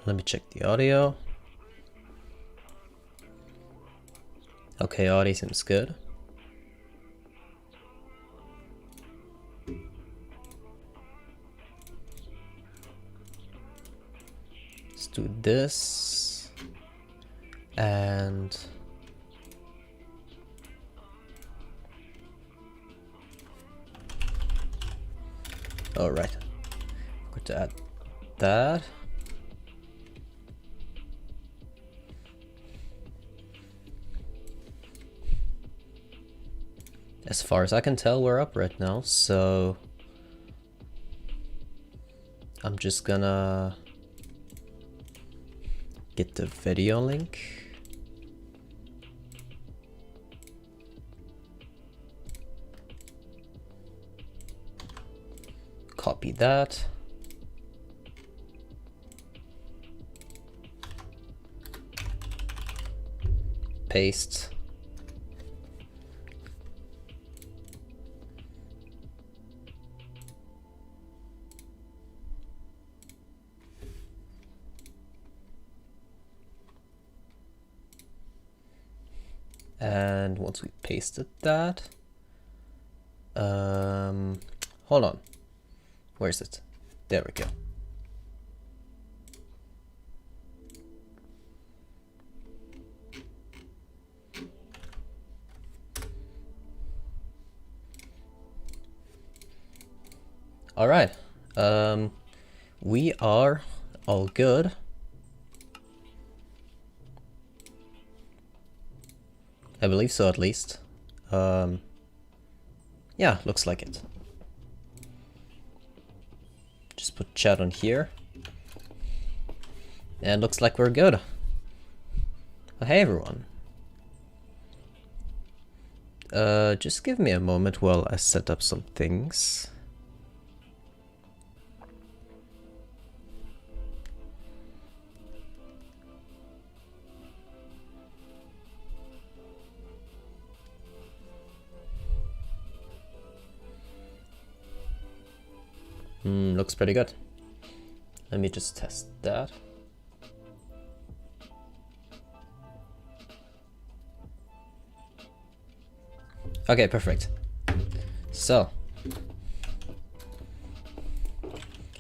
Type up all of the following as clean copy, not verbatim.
Let me check the audio. Okay, audio seems good. Let's do this. And alright. I'm going to add that. As far as I can tell, we're up right now, so I'm just gonna get the video link. Copy that. Paste. And once we pasted that, hold on, where is it? There we go. All right, we are all good. I believe so, at least. Yeah, looks like it. Just put chat on here. And looks like we're good. Well, hey everyone. Just give me a moment while I set up some things. Looks pretty good. Let me just test that. Okay, perfect. So,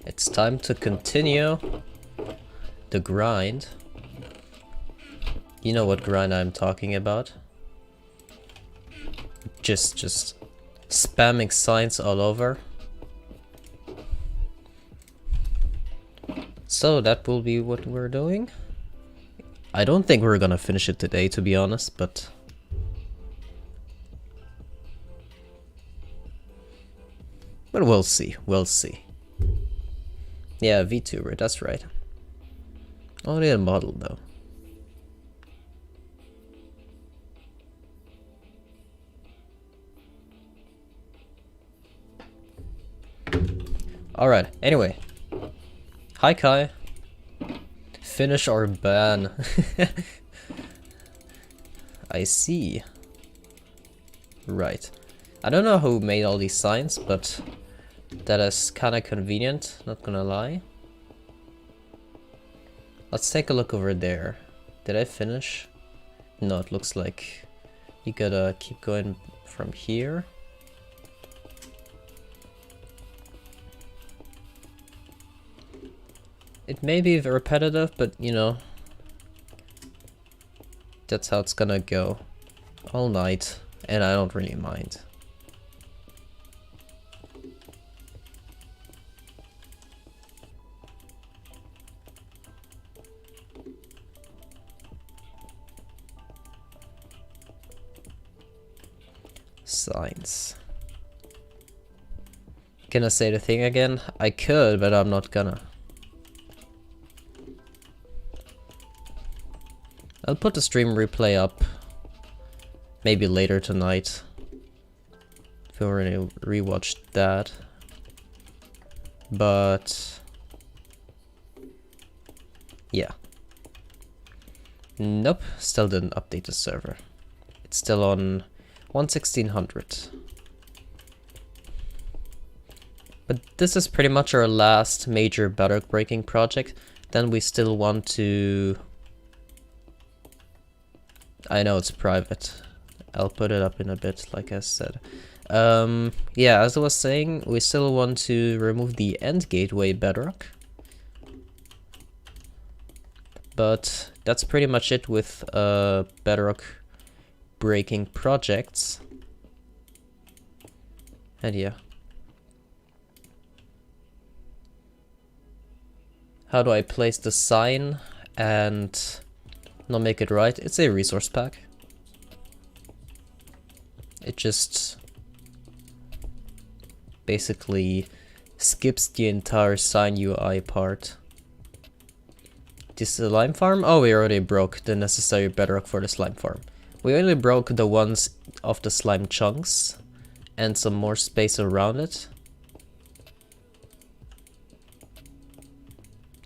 it's time to continue the grind. You know what grind I'm talking about. Just spamming signs all over. So that will be what we're doing. I don't think we're gonna finish it today, to be honest, but we'll see, we'll see. Yeah, VTuber, that's right. Only a model though. Alright, anyway. Hi Kai. Finish our ban. I see. Right. I don't know who made all these signs, but that is kinda convenient, not gonna lie. Let's take a look over there. Did I finish? No, it looks like you gotta keep going from here. It may be repetitive, but you know, that's how it's gonna go all night, and I don't really mind. Signs. Can I say the thing again? I could, but I'm not gonna. I'll put the stream replay up maybe later tonight if you already rewatched that, but yeah. Nope, still didn't update the server. It's still on 1.1600. But this is pretty much our last major Bedrock breaking project. Then we still want to... I know it's private. I'll put it up in a bit, like I said. Yeah, as I was saying, we still want to remove the end gateway Bedrock. But that's pretty much it with Bedrock breaking projects. And yeah. How do I place the sign and not make it right? It's a resource pack. It just basically skips the entire sign UI part. This slime farm? Oh, we already broke the necessary Bedrock for the slime farm. We only broke the ones of the slime chunks and some more space around it.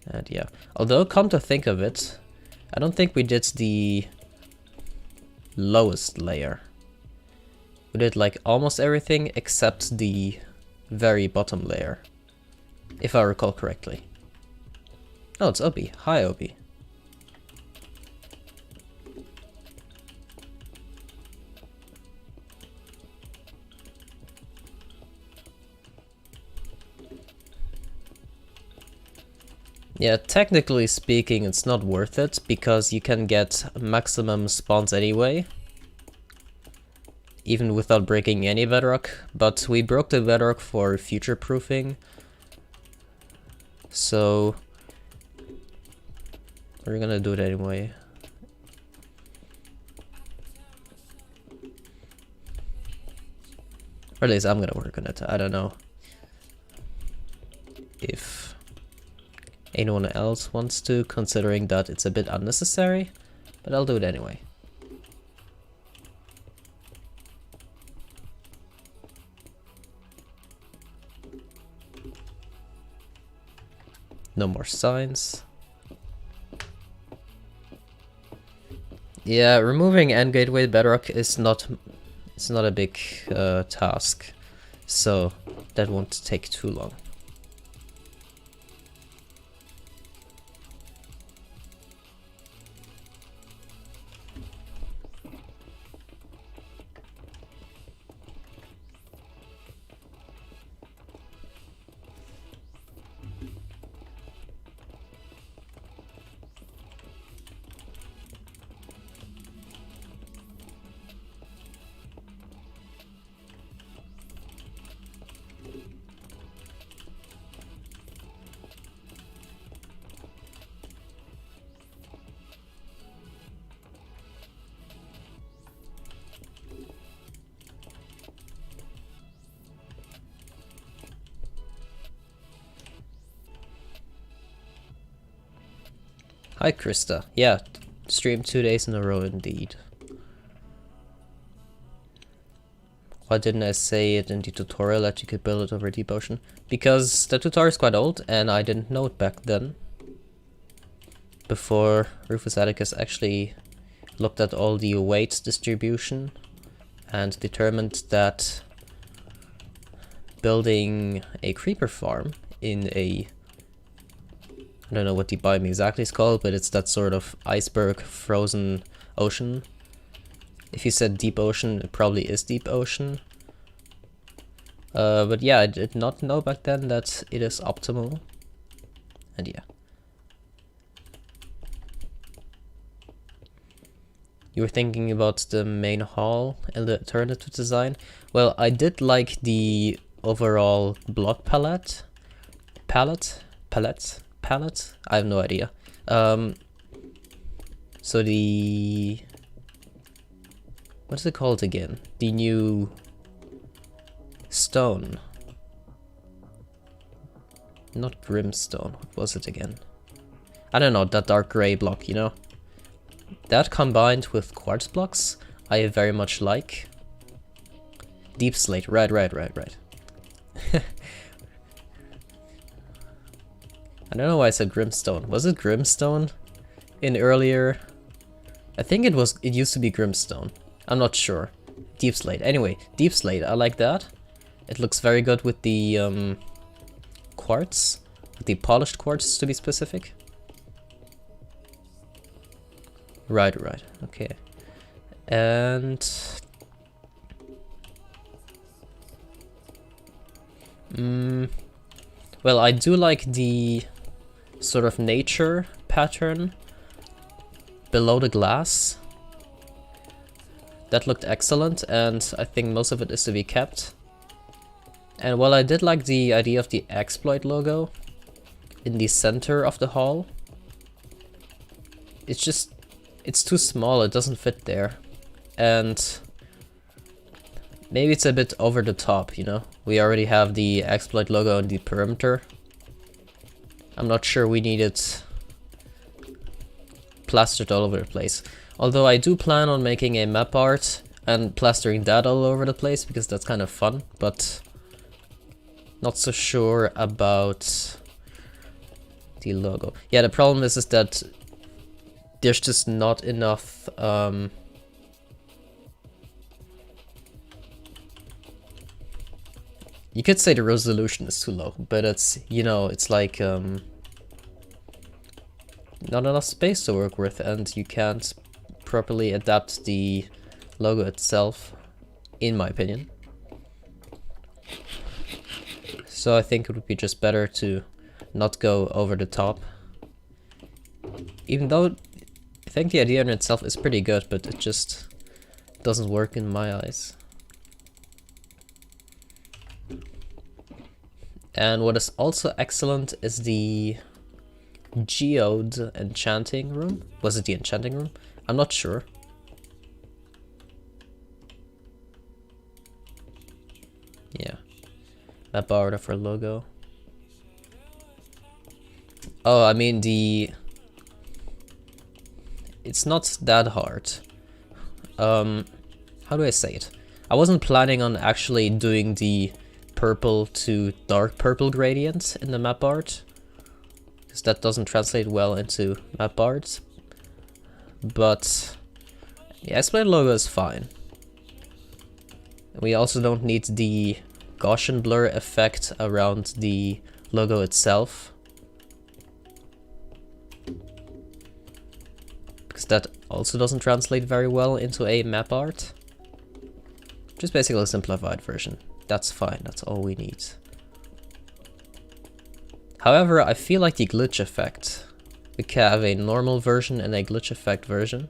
And yeah, although come to think of it, I don't think we did the lowest layer. We did like almost everything except the very bottom layer, if I recall correctly. Oh, it's Obi. Hi, Obi. Yeah, technically speaking, it's not worth it, because you can get maximum spawns anyway, even without breaking any Bedrock, but we broke the Bedrock for future-proofing, so we're gonna do it anyway. Or at least I'm gonna work on it. I don't know if anyone else wants to, considering that it's a bit unnecessary, but I'll do it anyway. No more signs. Yeah, removing end gateway Bedrock is not a big task, so that won't take too long. Hi Krista. Yeah, streamed 2 days in a row indeed. Why didn't I say it in the tutorial that you could build it over Deep Ocean? Because the tutorial is quite old and I didn't know it back then. Before RufusAtticus actually looked at all the weight distribution and determined that building a creeper farm in a... I don't know what the biome exactly is called, but it's that sort of iceberg frozen ocean. If you said deep ocean, it probably is deep ocean. But yeah, I did not know back then that it is optimal. And yeah. You were thinking about the main hall and the alternative design? Well, I did like the overall block palette. Palette? I have no idea. So the... what is it called again? The new stone. Not Grimstone. What was it again? I don't know, that dark gray block, you know? That combined with quartz blocks, I very much like. Deep slate, right. I don't know why I said Grimstone. Was it Grimstone in earlier? I think it was. It used to be Grimstone. I'm not sure. Deep slate. Anyway, deep slate. I like that. It looks very good with the quartz, the polished quartz to be specific. Right, okay. And well, I do like the sort of nature pattern below the glass. That looked excellent, and I think most of it is to be kept. And while I did like the idea of the Xploit logo in the center of the hall, it's too small, it doesn't fit there. And maybe it's a bit over the top, you know? We already have the Xploit logo on the perimeter. I'm not sure we need it plastered all over the place. Although I do plan on making a map art and plastering that all over the place, because that's kind of fun, but not so sure about the logo. Yeah, the problem is that there's just not enough you could say the resolution is too low, but it's, you know, it's like not enough space to work with, and you can't properly adapt the logo itself, in my opinion. So I think it would be just better to not go over the top. Even though I think the idea in itself is pretty good, but it just doesn't work in my eyes. And what is also excellent is the geode enchanting room. Was it the enchanting room? I'm not sure. Yeah. Map art of our logo. Oh, I mean it's not that hard. How do I say it? I wasn't planning on actually doing the purple to dark purple gradient in the map art, because that doesn't translate well into map art. But yeah, Xploit logo is fine. We also don't need the Gaussian blur effect around the logo itself, because that also doesn't translate very well into a map art. Just basically a simplified version. That's fine, that's all we need. However, I feel like the glitch effect, we can have a normal version and a glitch effect version.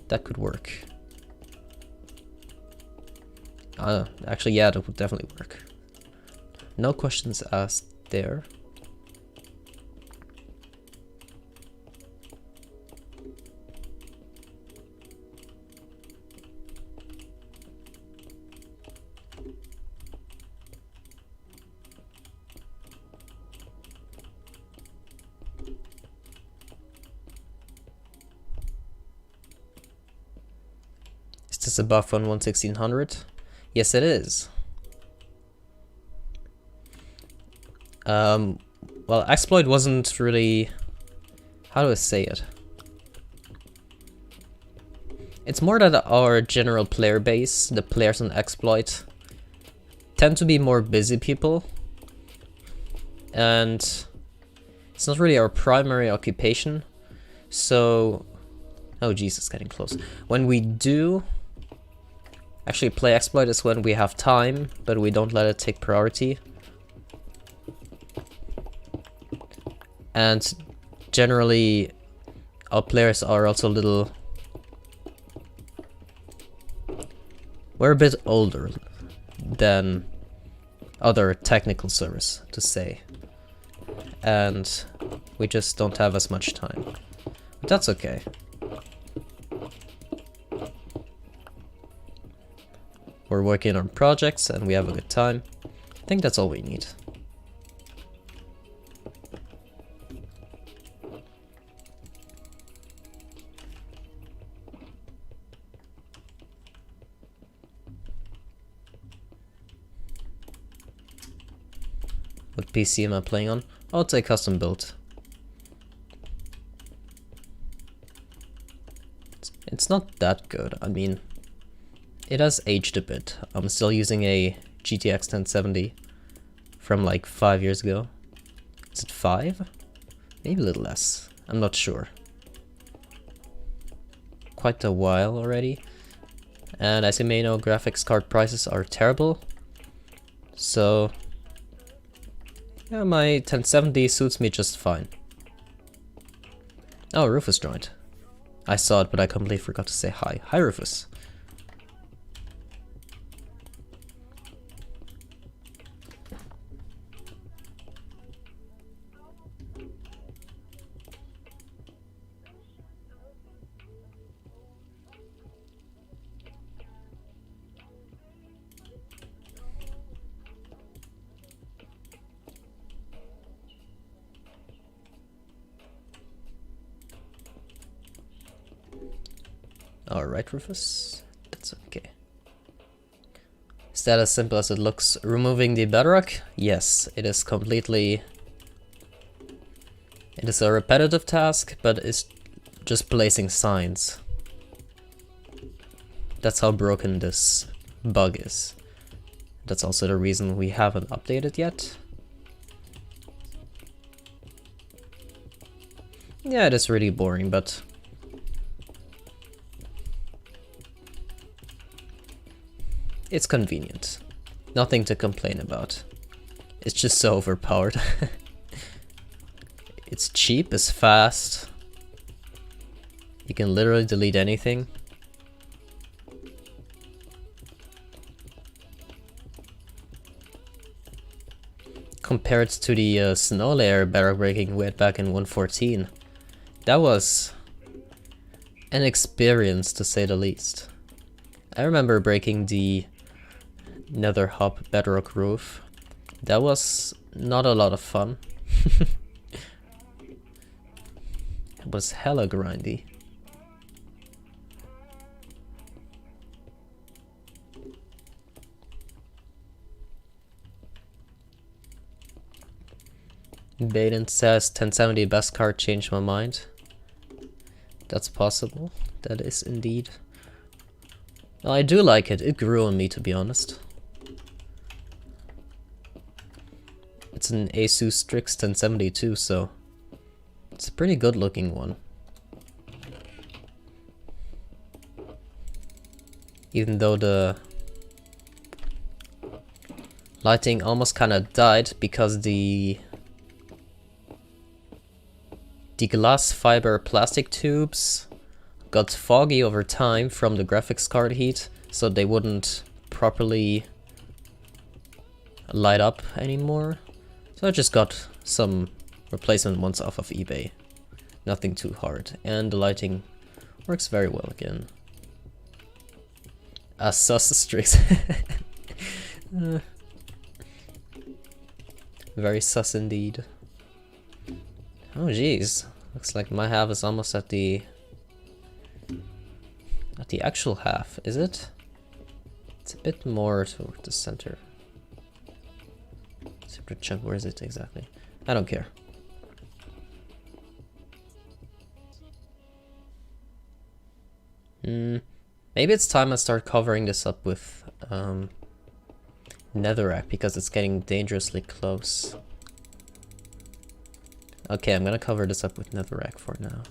That could work. Actually, yeah, that would definitely work. No questions asked there. Is this a buff on 1/1600? Yes, it is. Well, Exploit wasn't really... How do I say it? It's more that our general player base, the players on Exploit, tend to be more busy people. And it's not really our primary occupation. So... Oh jeez, it's getting close. When we do actually play Exploit is when we have time, but we don't let it take priority. And generally, our players are also a little... We're a bit older than other technical servers, to say. And we just don't have as much time. But that's okay. We're working on projects and we have a good time. I think that's all we need. What PC am I playing on? Oh, it's a custom build. It's not that good. I mean, it has aged a bit. I'm still using a GTX 1070 from like 5 years ago. Is it 5? Maybe a little less. I'm not sure. Quite a while already. And as you may know, graphics card prices are terrible. So yeah, my 1070 suits me just fine. Oh, Rufus joined. I saw it, but I completely forgot to say hi. Hi, Rufus. Alright, Rufus. That's okay. Is that as simple as it looks? Removing the bedrock? Yes, it is completely... It is a repetitive task, but it's just placing signs. That's how broken this bug is. That's also the reason we haven't updated yet. Yeah, it is really boring, but... it's convenient. Nothing to complain about. It's just so overpowered. It's cheap, it's fast. You can literally delete anything. Compared to the snow layer Bedrock breaking we had back in 1.14. That was an experience, to say the least. I remember breaking the Nether Hub Bedrock roof. That was not a lot of fun. It was hella grindy. Baden says 1070 best card, changed my mind. That's possible. That is indeed. Well, I do like it. It grew on me, to be honest. It's an Asus Strix 1072, so it's a pretty good looking one. Even though the lighting almost kind of died because the glass fiber plastic tubes got foggy over time from the graphics card heat, so they wouldn't properly light up anymore. So I just got some replacement ones off of eBay. Nothing too hard. And the lighting works very well again. A sus Strix. Very sus indeed. Oh jeez. Looks like my half is almost at the actual half, is it? It's a bit more toward the center. Separate chunk, where is it exactly? I don't care. Maybe it's time I start covering this up with netherrack, because it's getting dangerously close. Okay, I'm gonna cover this up with netherrack for now.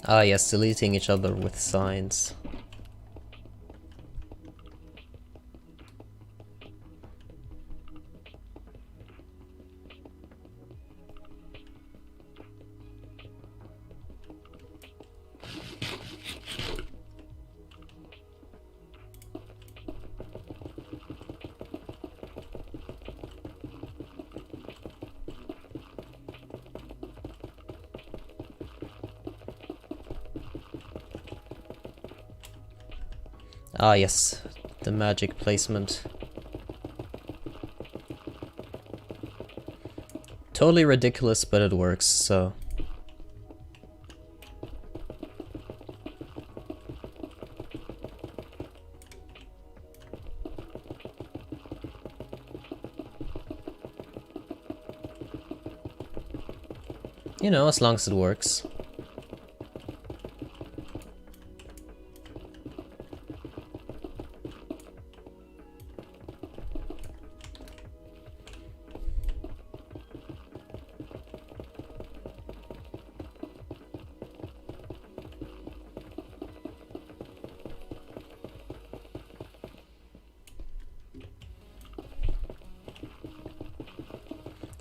Ah yes, deleting each other with signs. Ah yes, the magic placement. Totally ridiculous, but it works, so... You know, as long as it works.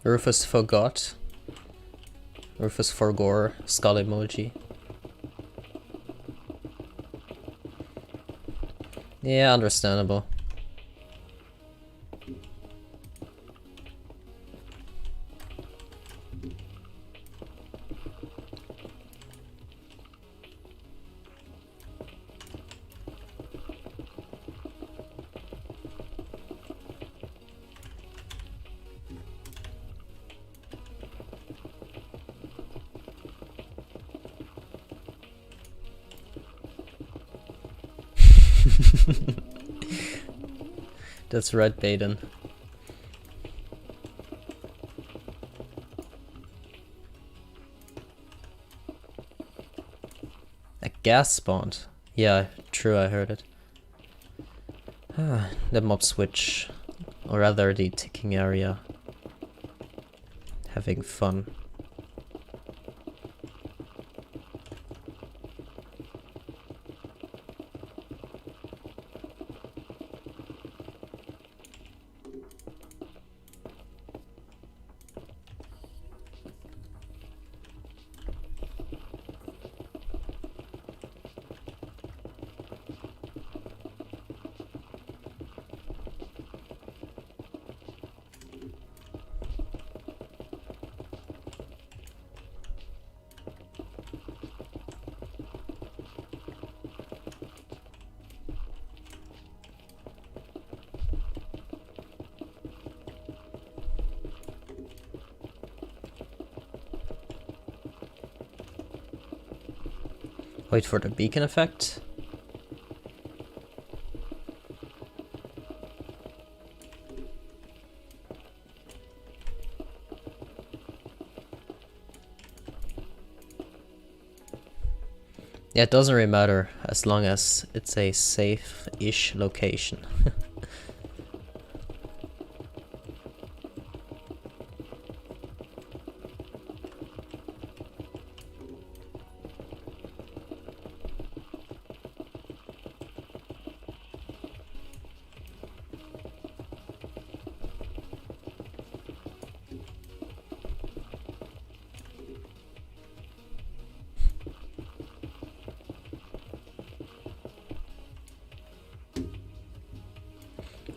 Rufus forgot. Rufus forgore skull emoji. Yeah, understandable. That's red Baden. A gas spawned. Yeah, true, I heard it. The mob switch, or rather the ticking area. Having fun. Wait for the beacon effect. Yeah, it doesn't really matter as long as it's a safe-ish location.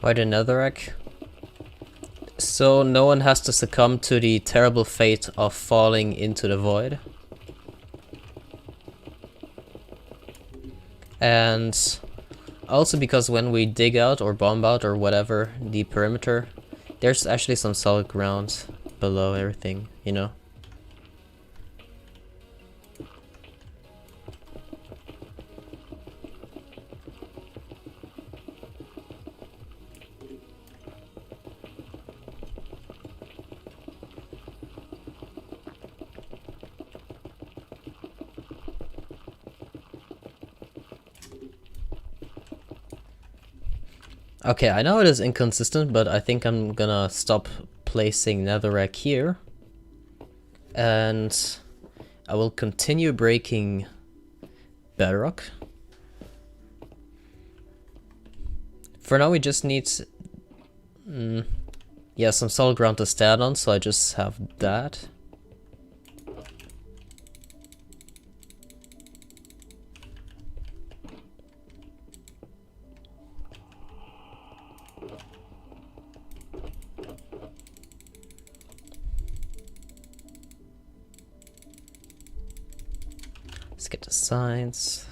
Why the netherrack? So no one has to succumb to the terrible fate of falling into the void. And also because when we dig out or bomb out or whatever the perimeter, there's actually some solid ground below everything, you know? Okay, I know it is inconsistent, but I think I'm gonna stop placing netherrack here. And I will continue breaking bedrock. For now we just need yeah, some solid ground to stand on, so I just have that. Let's get the signs.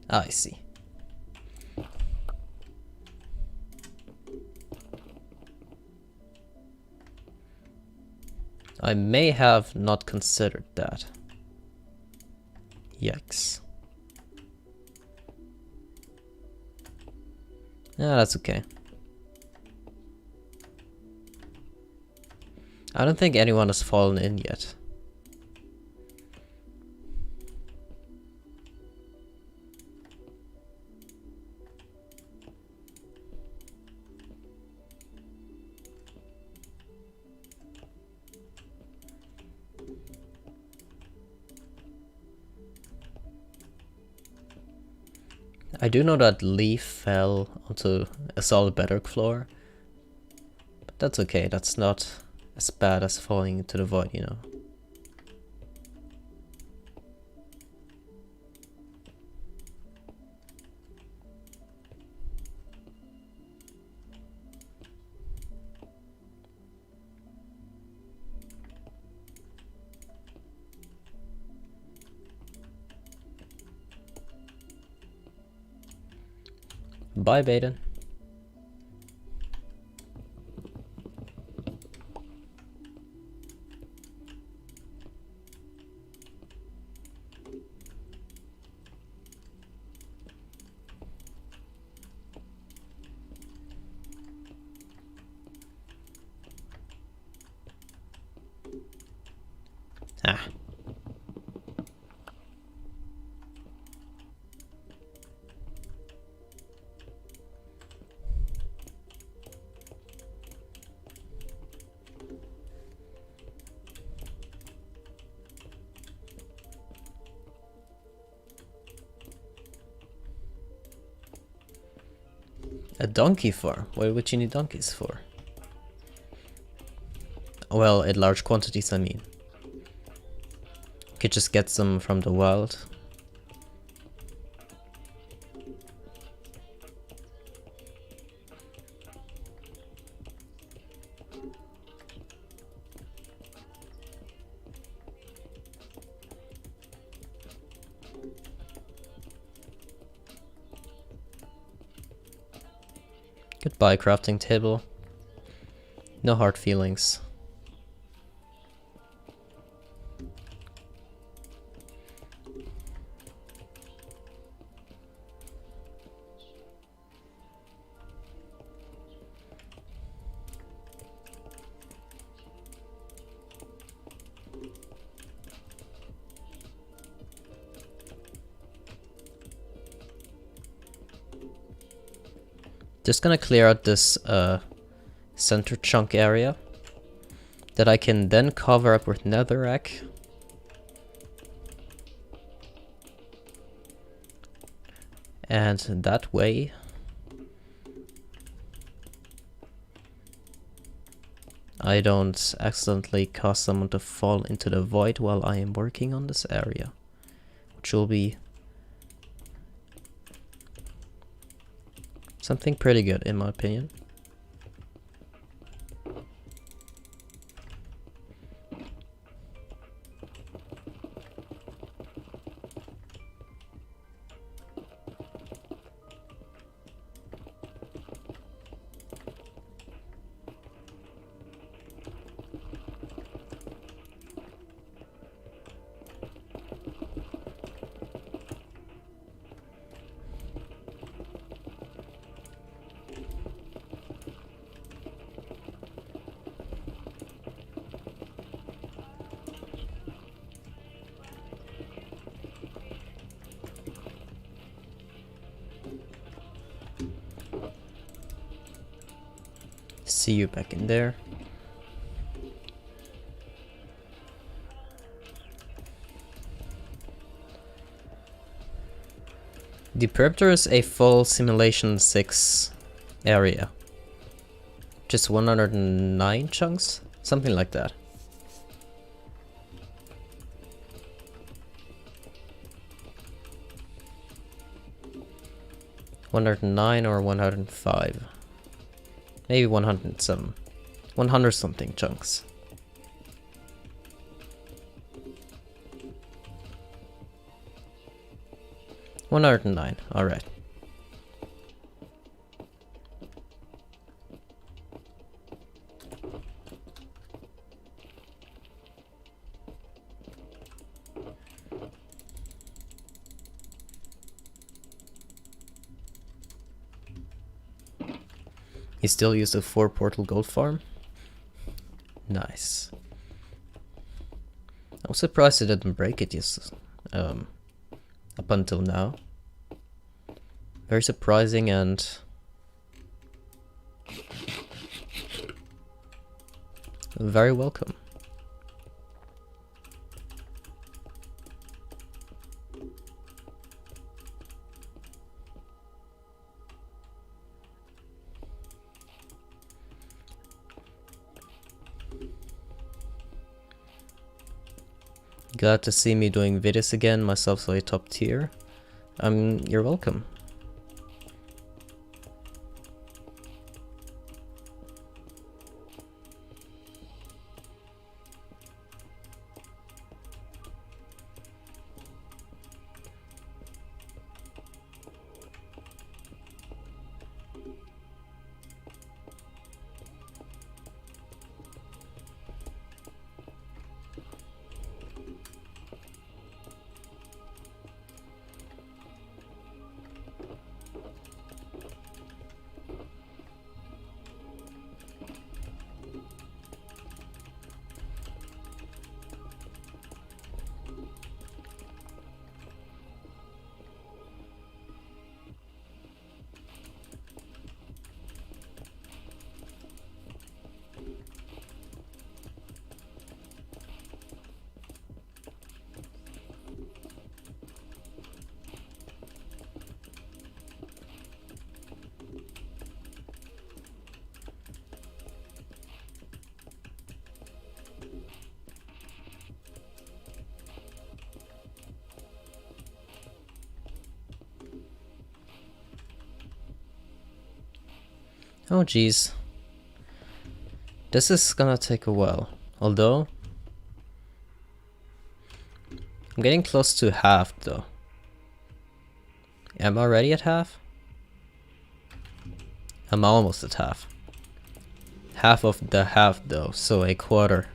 Ah, I see. I may have not considered that. Yikes. Yeah, that's okay. I don't think anyone has fallen in yet. I do know that Leaf fell onto a solid Bedrock floor, but that's okay, that's not as bad as falling into the void, you know. Bye, Baden. Ah. A donkey farm? What would you need donkeys for? Well, in large quantities, I mean. Could just get some from the wild. Goodbye, crafting table. No hard feelings. Just gonna clear out this center chunk area that I can then cover up with netherrack. And that way I don't accidentally cause someone to fall into the void while I am working on this area, which will be something pretty good in my opinion. See you back in there. The perimeter is a full simulation 6 area. Just 109 chunks? Something like that. $109 or 105. Maybe 107. 100 something chunks. $109, alright. You still use the 4 portal gold farm? Nice. I was surprised it didn't break it just up until now. Very surprising and very welcome. Glad to see me doing videos again, myself so a top tier. You're welcome. Oh geez. This is gonna take a while. Although I'm getting close to half though. Am I already at half? I'm almost at half. Half of the half though, so a quarter.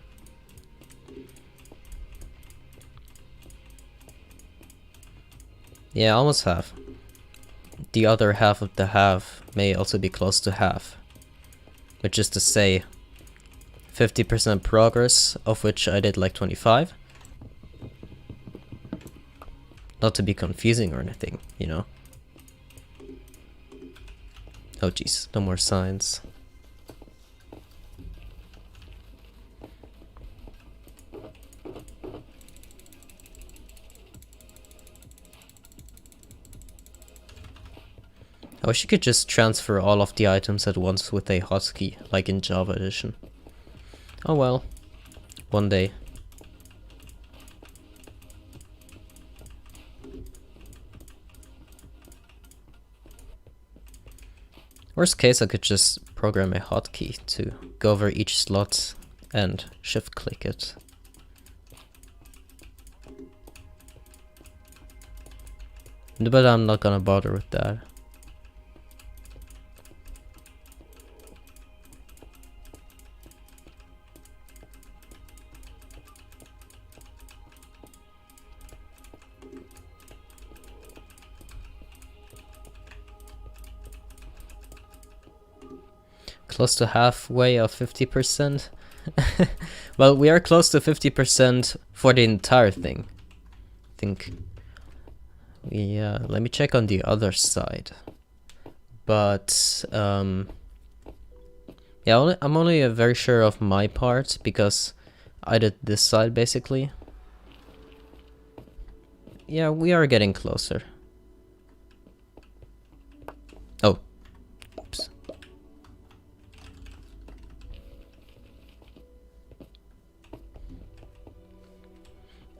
Yeah, almost half. The other half of the half may also be close to half. Which is to say 50% progress, of which I did like 25. Not to be confusing or anything, you know. Oh jeez, no more signs. I wish you could just transfer all of the items at once with a hotkey, like in Java Edition. Oh well, one day. Worst case, I could just program a hotkey to go over each slot and shift click it. But I'm not gonna bother with that. Close to halfway of 50%. Well, we are close to 50% for the entire thing. I think. Yeah, let me check on the other side. But yeah, I'm only very sure of my part because I did this side basically. Yeah, we are getting closer. Oh. Oops.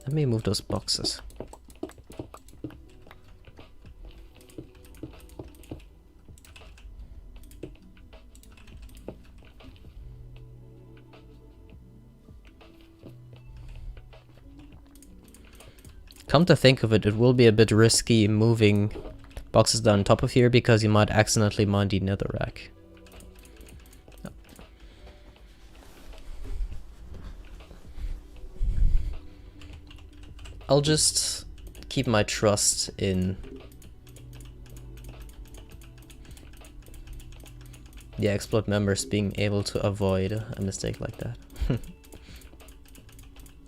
Let me move those boxes. Come to think of it, it will be a bit risky moving boxes down top of here because you might accidentally mine the netherrack. I'll just keep my trust in the Xploit members being able to avoid a mistake like that.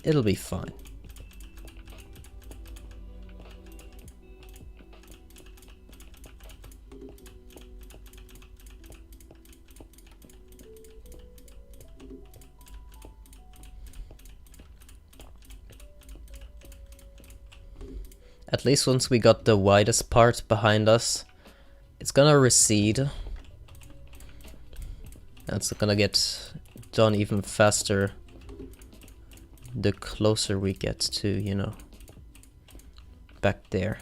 It'll be fine. At least once we got the widest part behind us, it's gonna recede. It's gonna get done even faster the closer we get to, you know, back there.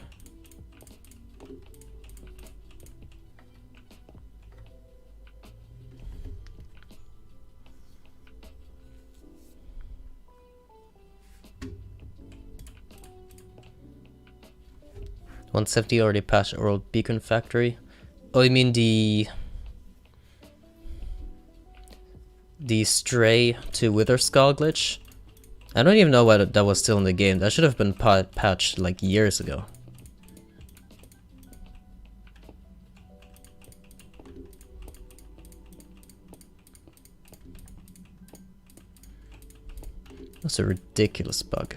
$170 already passed Oral Beacon Factory. Oh, you mean the stray to Wither Skull glitch? I don't even know why that was still in the game. That should have been patched like years ago. That's a ridiculous bug.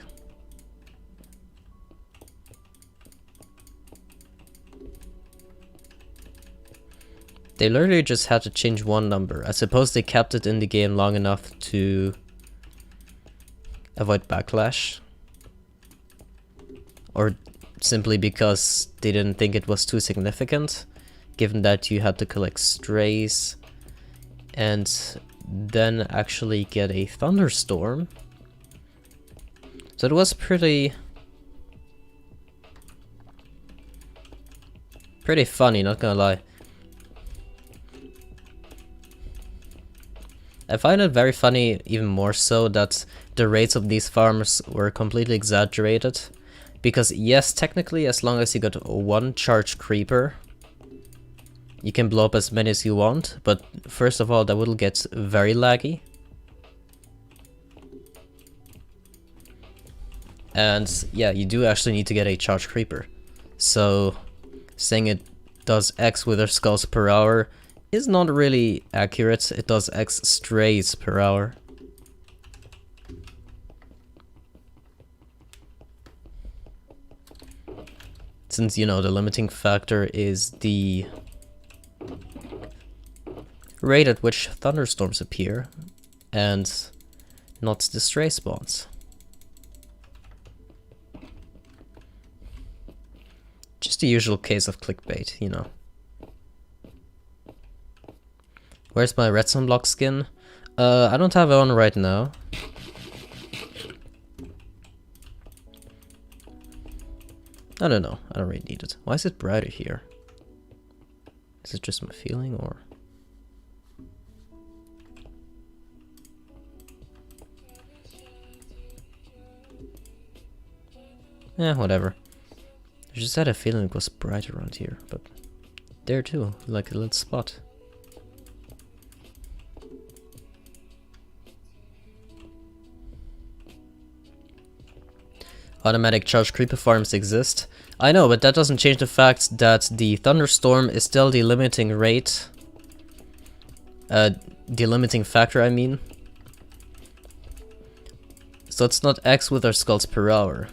They literally just had to change one number. I suppose they kept it in the game long enough to avoid backlash. Or simply because they didn't think it was too significant, given that you had to collect strays and then actually get a thunderstorm. So it was pretty funny, not gonna lie. I find it very funny, even more so, that the rates of these farms were completely exaggerated. Because yes, technically, as long as you got one charged creeper, you can blow up as many as you want, but first of all, that will get very laggy. And yeah, you do actually need to get a charged creeper. So saying it does X wither skulls per hour is not really accurate. It does X strays per hour. Since, you know, the limiting factor is the rate at which thunderstorms appear and not the stray spawns. Just the usual case of clickbait, you know. Where's my redstone block skin? I don't have it on right now. I don't know. I don't really need it. Why is it brighter here? Is it just my feeling, or? Yeah, whatever. I just had a feeling it was bright around here, but there too, like a little spot. Automatic charge creeper farms exist. I know, but that doesn't change the fact that the thunderstorm is still the limiting rate. The limiting factor, I mean. So it's not X wither skulls per hour.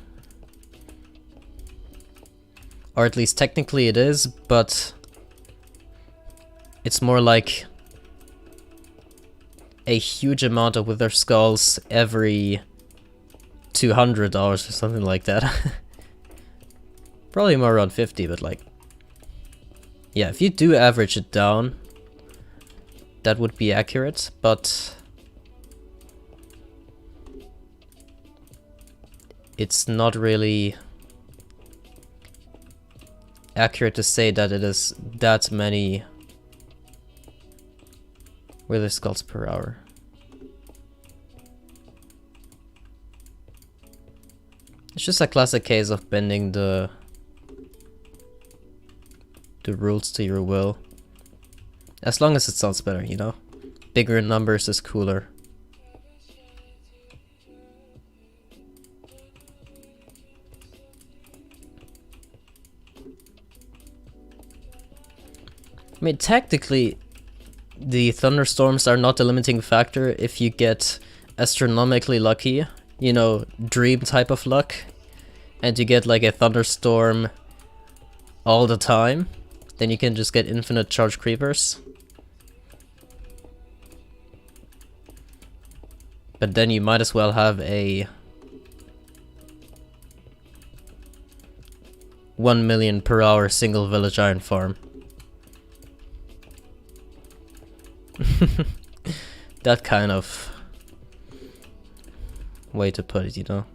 Or at least technically it is, but it's more like a huge amount of wither skulls every $200 or something like that. Probably more around 50, but like, yeah, if you do average it down, that would be accurate, but it's not really accurate to say that it is that many wither skulls per hour. It's just a classic case of bending the rules to your will. As long as it sounds better, you know? Bigger numbers is cooler. I mean, technically, the thunderstorms are not the limiting factor if you get astronomically lucky, you know, dream type of luck, and you get like a thunderstorm all the time, then you can just get infinite charge creepers. But then you might as well have a 1 million per hour single village iron farm. That kind of way to put it, you know.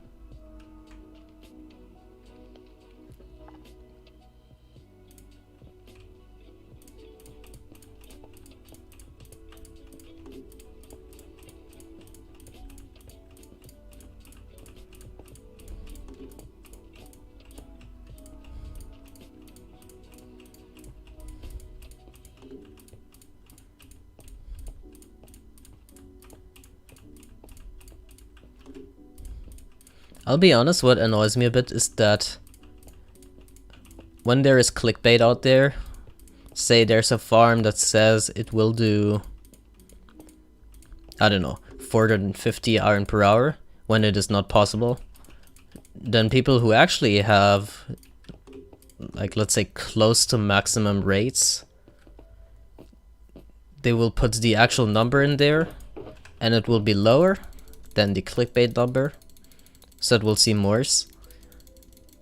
I'll be honest, what annoys me a bit is that when there is clickbait out there, say there's a farm that says it will do, I don't know, 450 iron per hour, when it is not possible, then people who actually have, like, let's say close to maximum rates, they will put the actual number in there, and it will be lower than the clickbait number. So it will seem worse.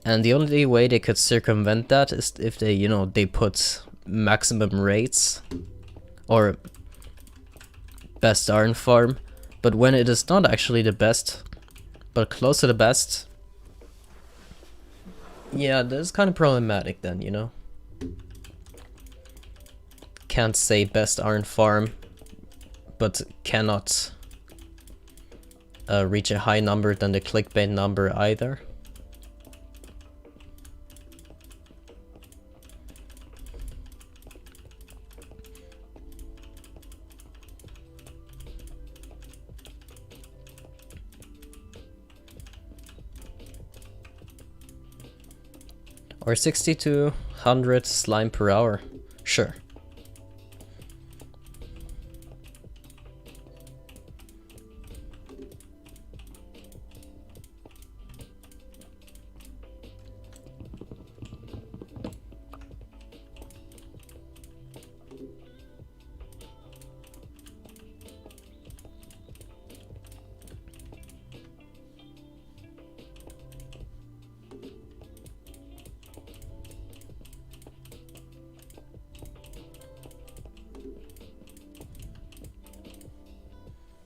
And the only way they could circumvent that is if they, you know, they put maximum rates or best iron farm. But when it is not actually the best, but close to the best, yeah, that's kind of problematic then, you know. Can't say best iron farm, but cannot reach a high number than the clickbait number either. Or 60 to 100 slime per hour, sure.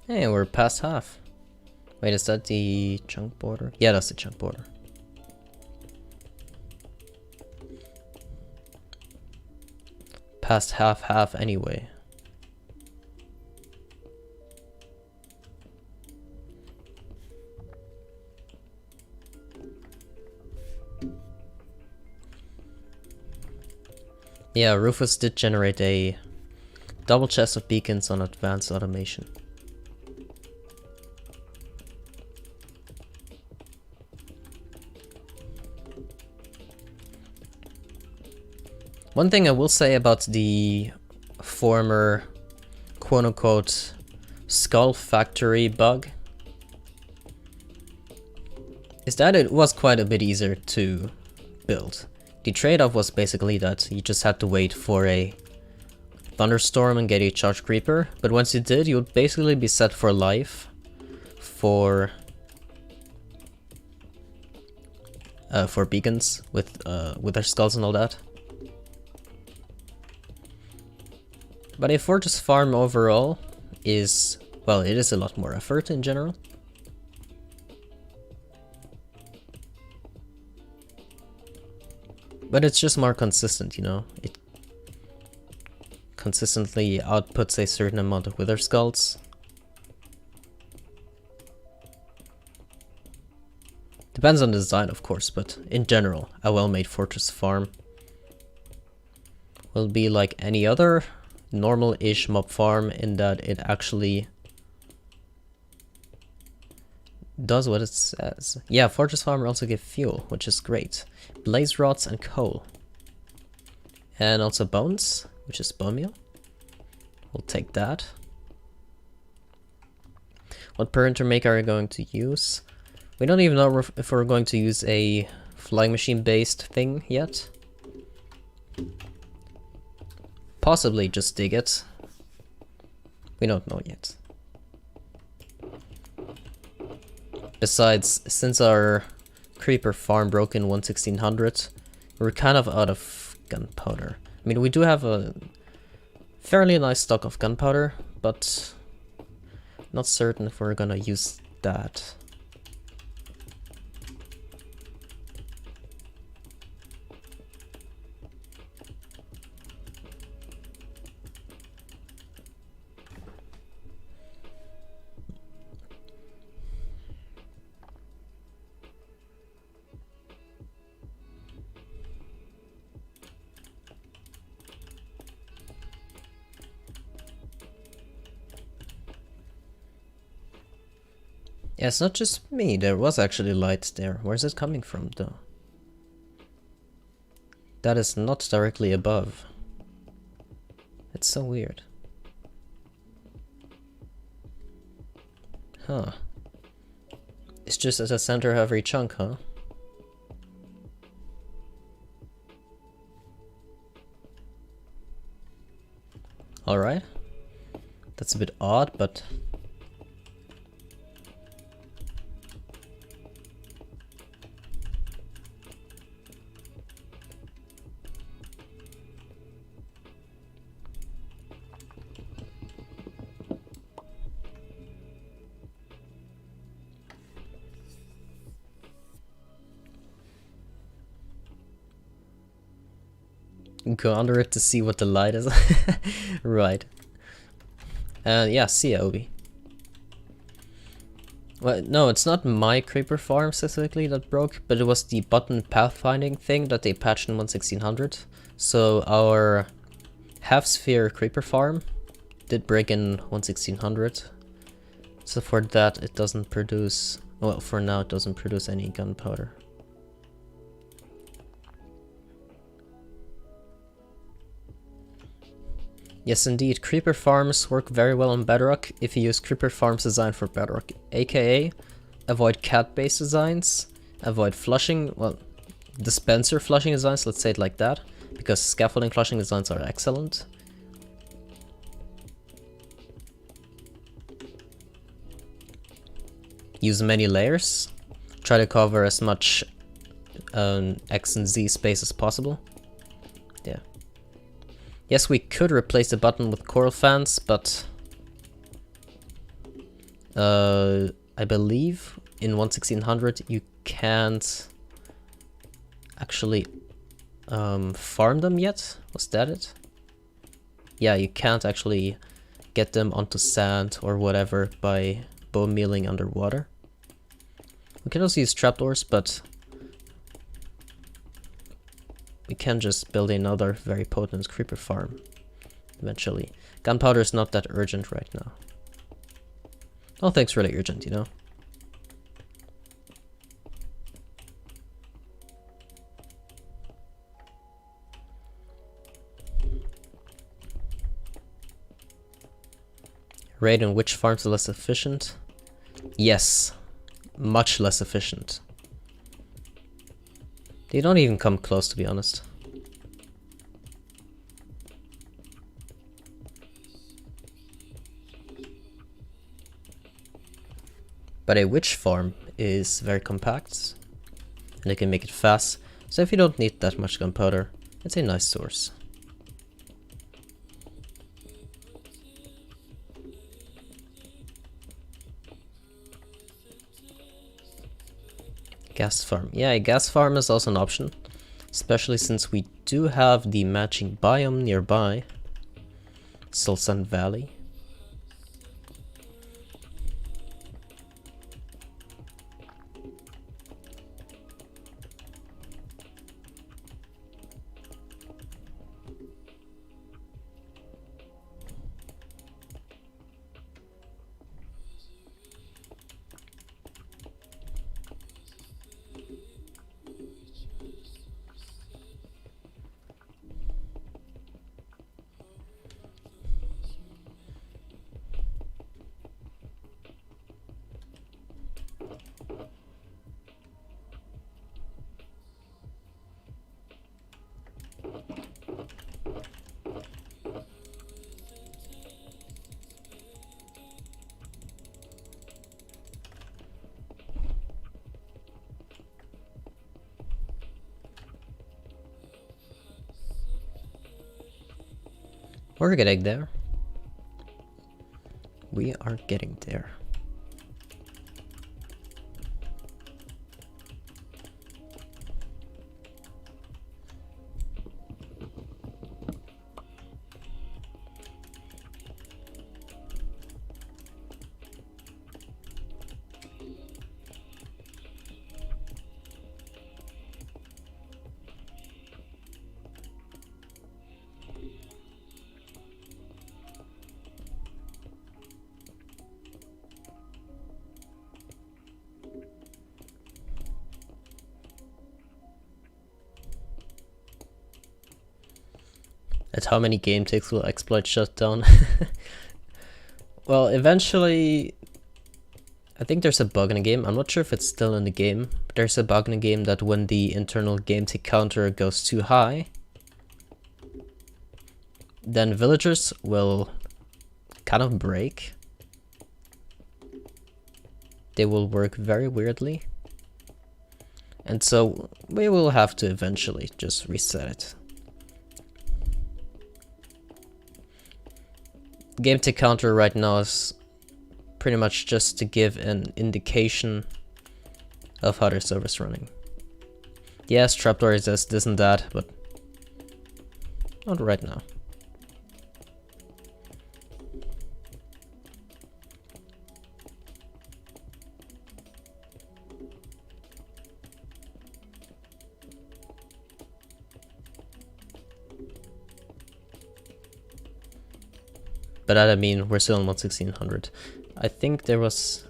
Hey, we're past half. Wait, is that the chunk border? Yeah, that's the chunk border. Past half anyway. Yeah, Rufus did generate a double chest of beacons on advanced automation. One thing I will say about the former quote-unquote skull factory bug is that it was quite a bit easier to build. The trade-off was basically that you just had to wait for a thunderstorm and get a charge creeper, but once you did, you would basically be set for life for beacons with their skulls and all that. But a fortress farm overall is, well, it is a lot more effort in general. But it's just more consistent, you know. It consistently outputs a certain amount of wither skulls. Depends on the design, of course, but in general, a well-made fortress farm will be like any other normal-ish mob farm in that it actually does what it says. Yeah, fortress farm will also give fuel, which is great. Blaze rods and coal. And also bones, which is bone meal. We'll take that. What printer make are we going to use? We don't even know if we're going to use a flying machine based thing yet. Possibly just dig it. We don't know yet. Besides, since our creeper farm broke in 1600, we're kind of out of gunpowder. I mean, we do have a fairly nice stock of gunpowder, but not certain if we're gonna use that. Yeah, it's not just me, there was actually light there. Where's it coming from though? That is not directly above. It's so weird. Huh. It's just at the center of every chunk, huh? Alright. That's a bit odd, but... go under it to see what the light is. Right. Yeah, see ya, Obi. Well, no, it's not my creeper farm specifically that broke, but it was the button pathfinding thing that they patched in 1600. So our half-sphere creeper farm did break in 1600. So for that it doesn't produce, well, for now it doesn't produce any gunpowder. Yes, indeed, creeper farms work very well on Bedrock if you use creeper farms designed for Bedrock, aka avoid cat-based designs, avoid flushing, well, dispenser flushing designs, let's say it like that, because scaffolding flushing designs are excellent. Use many layers, try to cover as much X and Z space as possible. Yeah. Yes, we could replace the button with coral fans, but I believe in 1600 you can't actually farm them yet. Was that it? Yeah, you can't actually get them onto sand or whatever by bone mealing underwater. We can also use trapdoors, but we can just build another very potent creeper farm eventually. Gunpowder is not that urgent right now. Nothing's really urgent, you know. Raid on which farms are less efficient? Yes, much less efficient. They don't even come close, to be honest. But a witch farm is very compact, and they can make it fast, so if you don't need that much gunpowder, it's a nice source. Gas farm. Yeah, a gas farm is also an option, especially since we do have the matching biome nearby, Sulsan Valley. We're getting there. We are getting there. At how many game ticks will Xploit shut down? Well, eventually, I think there's a bug in the game. I'm not sure if it's still in the game, but there's a bug in the game that when the internal game tick counter goes too high, then villagers will kind of break. They will work very weirdly. And so we will have to eventually just reset it. Game tick counter right now is pretty much just to give an indication of how their server's running. Yes, trapdoor exists, this and that, but not right now. But I mean, we're still on 11600. I think there was...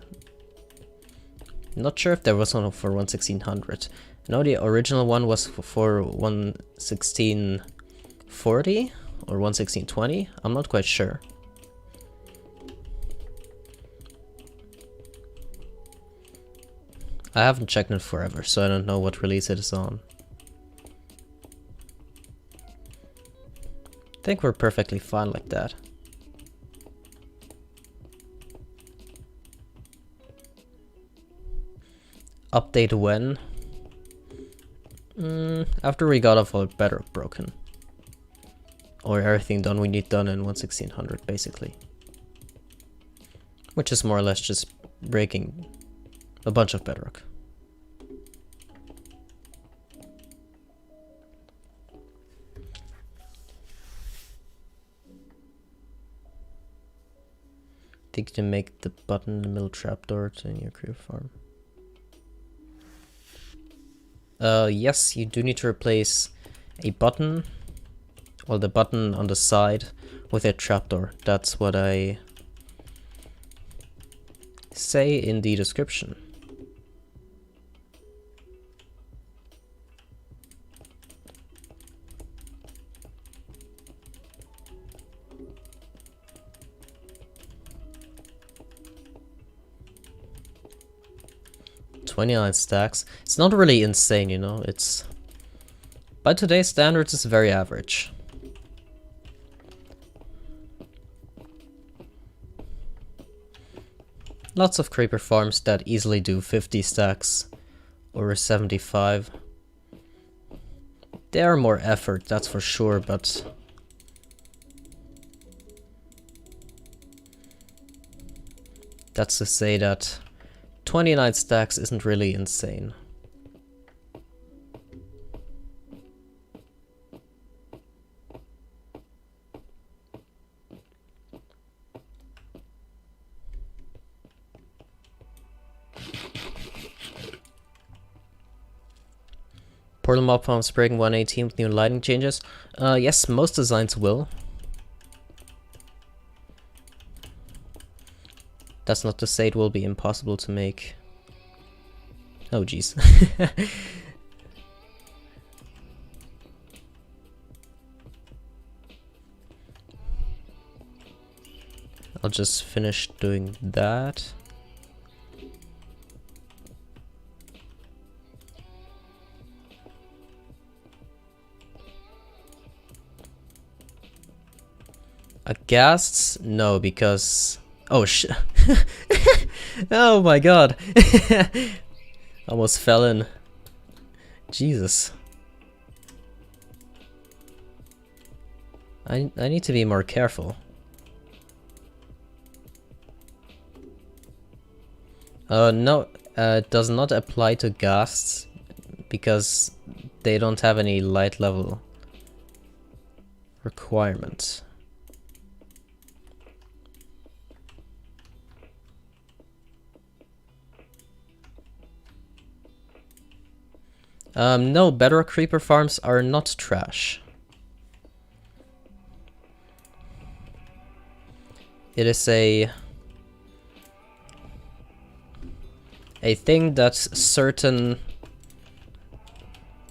Not sure if there was one for 11600. No, the original one was for 11640 or 11620. I'm not quite sure. I haven't checked it forever, so I don't know what release it is on. I think we're perfectly fine like that. Update when? After we got off our Bedrock broken. Or everything done we need done in 11600 basically. Which is more or less just breaking a bunch of Bedrock. Think to make the button in the middle trapdoor to in your crew farm. Yes, you do need to replace a button, or the button on the side, with a trapdoor. That's what I say in the description. $29 stacks. It's not really insane, you know, it's... By today's standards, it's very average. Lots of creeper farms that easily do 50 stacks or 75. They are more effort, that's for sure, but... That's to say that 29 stacks isn't really insane. Portal mob farms breaking 118 with new lighting changes. Yes, most designs will. That's not to say it will be impossible to make. Oh jeez. I'll just finish doing that. Ghasts? No, because... Oh shit. Oh my god. Almost fell in. Jesus. I need to be more careful. No, it does not apply to ghasts because they don't have any light level requirements. No, Bedrock creeper farms are not trash. It is a thing that certain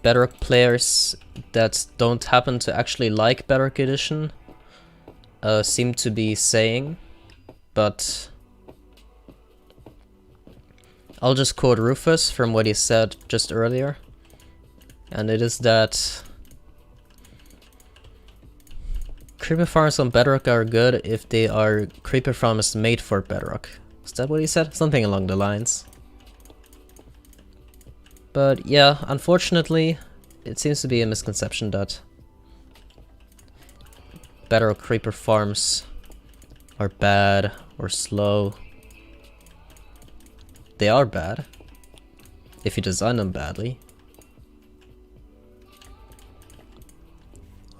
Bedrock players that don't happen to actually like Bedrock Edition seem to be saying, but I'll just quote Rufus from what he said just earlier, and it is that creeper farms on Bedrock are good if they are creeper farms made for Bedrock. Is that what he said? Something along the lines. But yeah, unfortunately, it seems to be a misconception that Bedrock creeper farms are bad or slow. They are bad if you design them badly.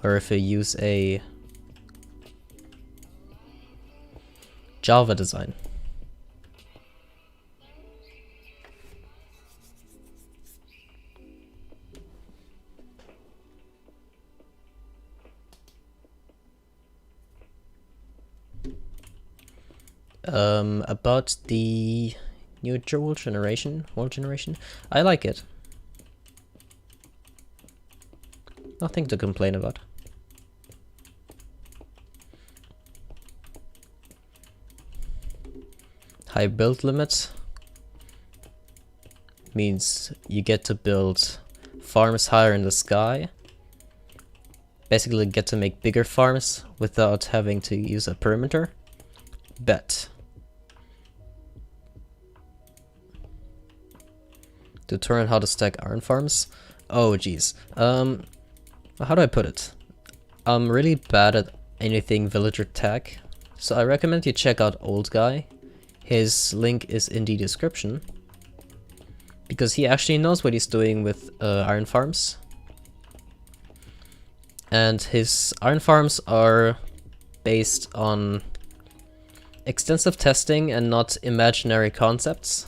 Or if you use a Java design. About the new world generation, I like it. Nothing to complain about. High build limit means you get to build farms higher in the sky. Basically get to make bigger farms without having to use a perimeter. Bet. Tutorial on how to stack iron farms. Oh geez. How do I put it? I'm really bad at anything villager tech, so I recommend you check out Old Guy. His link is in the description, because he actually knows what he's doing with iron farms. And his iron farms are based on extensive testing and not imaginary concepts.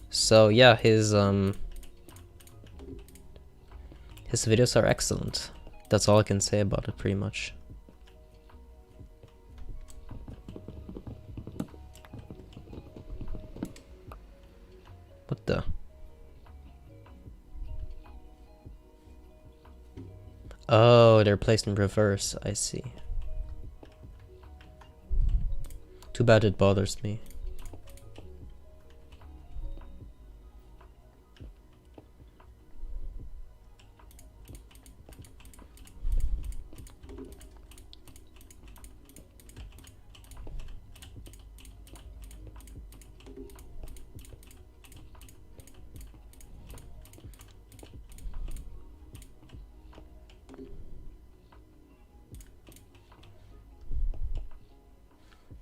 So yeah, his videos are excellent. That's all I can say about it, pretty much. What the? Oh, they're placed in reverse, I see. Too bad it bothers me.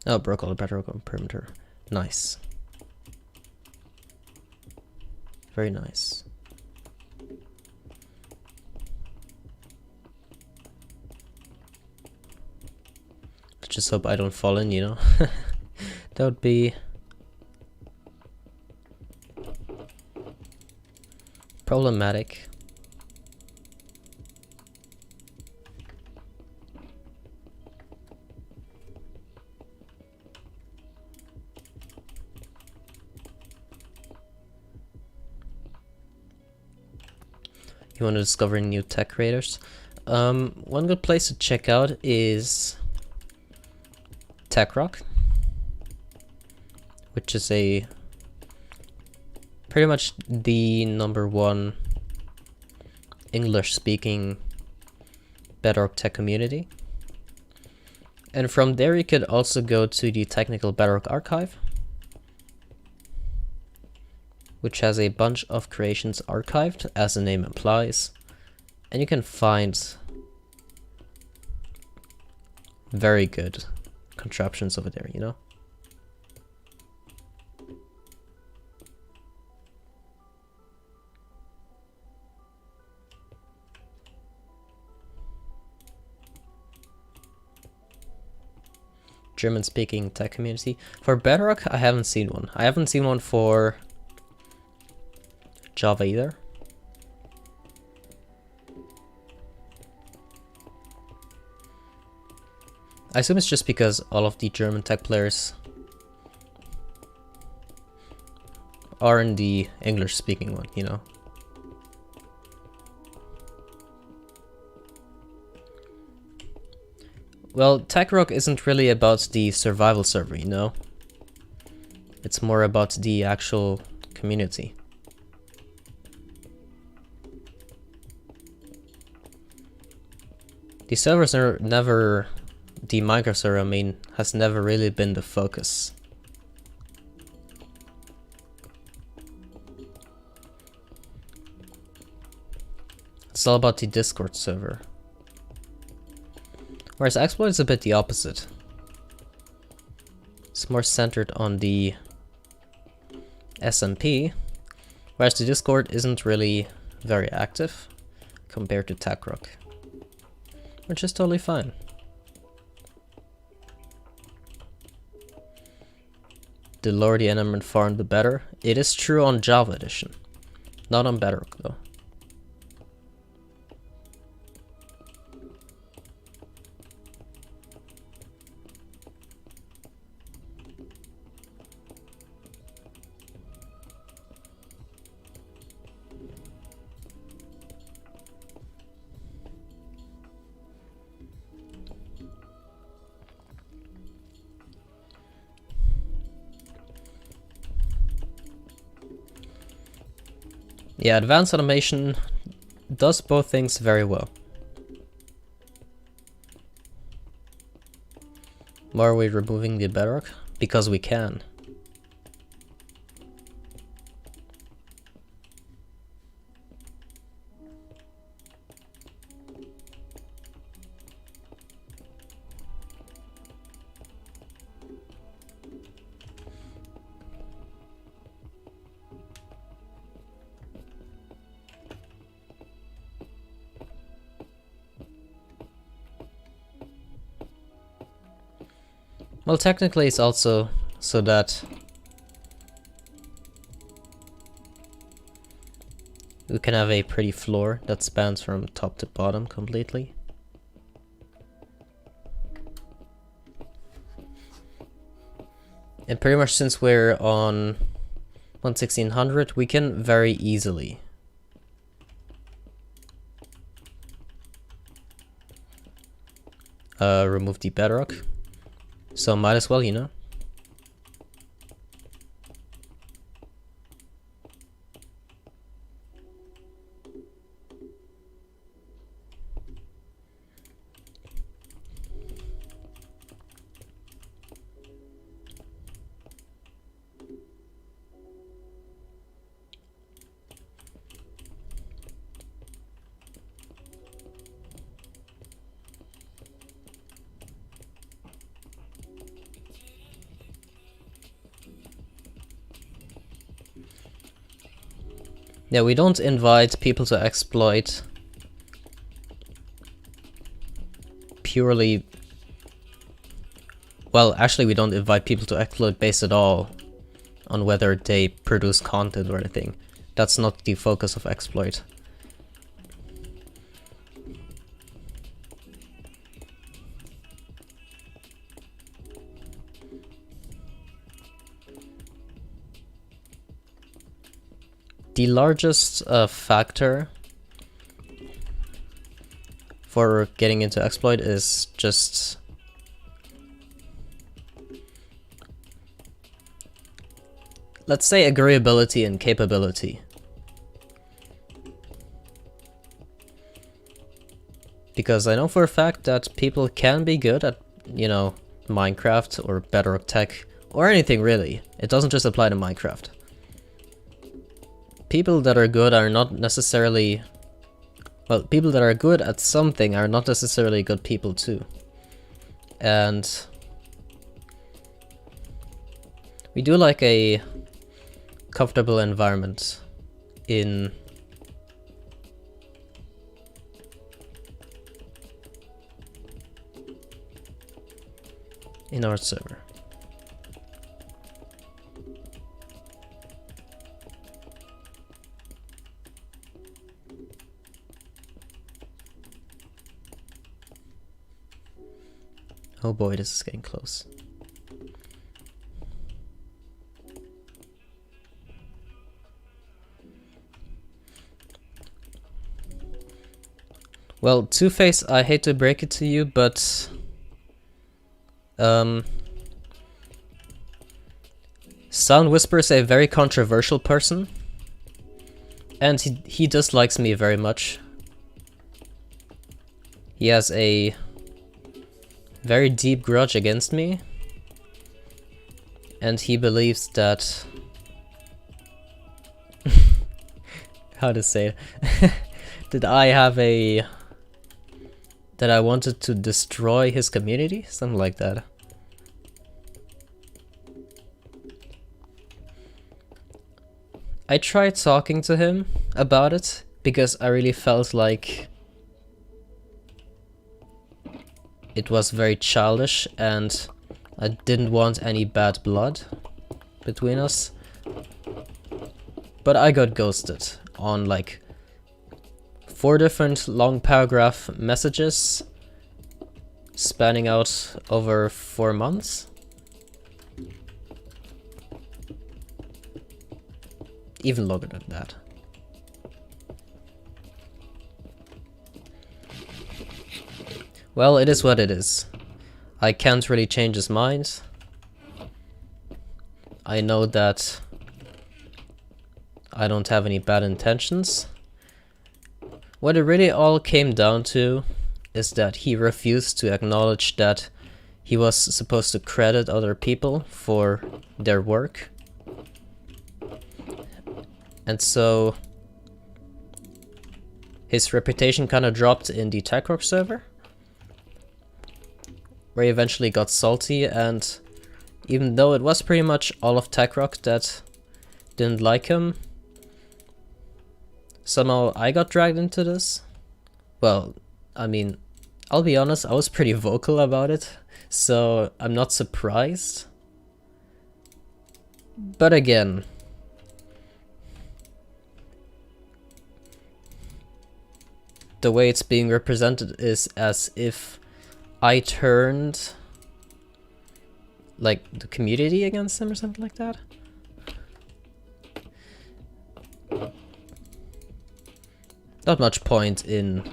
Oh, broke all the bedrock on perimeter. Nice. Very nice. Just hope I don't fall in, you know? That would be problematic. You want to discover new tech creators? One good place to check out is TechRock, which is a pretty much the #1 English-speaking Bedrock tech community. And from there you could also go to the Technical Bedrock Archive. which has a bunch of creations archived, as the name implies. And you can find very good contraptions over there, you know? German-speaking tech community. For Bedrock, I haven't seen one. I haven't seen one for Java either. I assume it's just because all of the German tech players are in the English-speaking one, you know? Well, TechRock isn't really about the survival server, you know? It's more about the actual community. The servers are never... The Minecraft server, I mean, has never really been the focus. It's all about the Discord server. Whereas Xploit is a bit the opposite. It's more centered on the SMP, whereas the Discord isn't really very active compared to TechRock, which is totally fine. The lower the enderman farm, the better. It is true on Java Edition, not on Bedrock though. Yeah, advanced automation does both things very well. Why are we removing the bedrock? Because we can. Well, technically it's also so that we can have a pretty floor that spans from top to bottom completely. And pretty much since we're on 1600, we can very easily remove the bedrock. So might as well, you know. Yeah, we don't invite people to exploit purely... Well, actually we don't invite people to exploit based at all on whether they produce content or anything. That's not the focus of Xploit. The largest factor for getting into Xploit is just let's say agreeability and capability. Because I know for a fact that people can be good at, you know, Minecraft or Bedrock tech or anything really. It doesn't just apply to Minecraft. people that are good are not necessarily... Well, people that are good at something are not necessarily good people too. And we do like a comfortable environment in our server. Oh boy, this is getting close. Well, Two-Face, I hate to break it to you, but Sound Whisper is a very controversial person, and he dislikes me very much. He has a very deep grudge against me, and he believes that how to say it that I wanted to destroy his community, something like that. I tried talking to him about it because I really felt like it was very childish and I didn't want any bad blood between us. But I got ghosted on like 4 different long paragraph messages spanning out over 4 months. Even longer than that. Well, it is what it is. I can't really change his mind. I know that I don't have any bad intentions. What it really all came down to is that he refused to acknowledge that he was supposed to credit other people for their work. And so his reputation kind of dropped in the TechRock server, where he eventually got salty, and even though it was pretty much all of TechRock that didn't like him, somehow I got dragged into this. Well, I mean, I'll be honest, I was pretty vocal about it, so I'm not surprised. But again, the way it's being represented is as if I turned like the community against him or something like that. Not much point in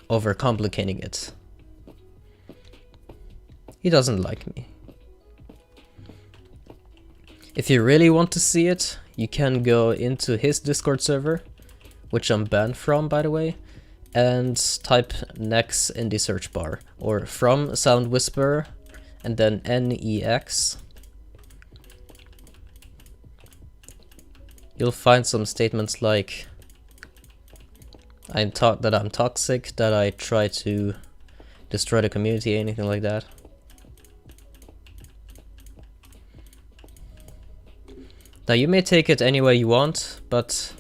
overcomplicating it. He doesn't like me. If you really want to see it, you can go into his Discord server, which I'm banned from, by the way, and type Nex in the search bar, or from Sound Whisperer, and then NEX. You'll find some statements like, that I'm toxic, that I try to destroy the community, anything like that. Now you may take it any way you want, but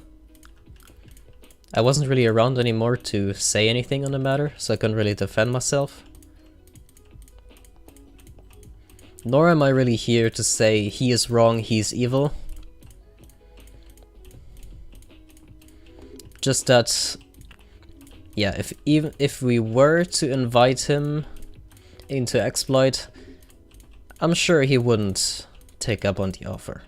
I wasn't really around anymore to say anything on the matter, so I couldn't really defend myself. Nor am I really here to say he is wrong, he's evil. Just that, yeah, even if we were to invite him into Xploit, I'm sure he wouldn't take up on the offer.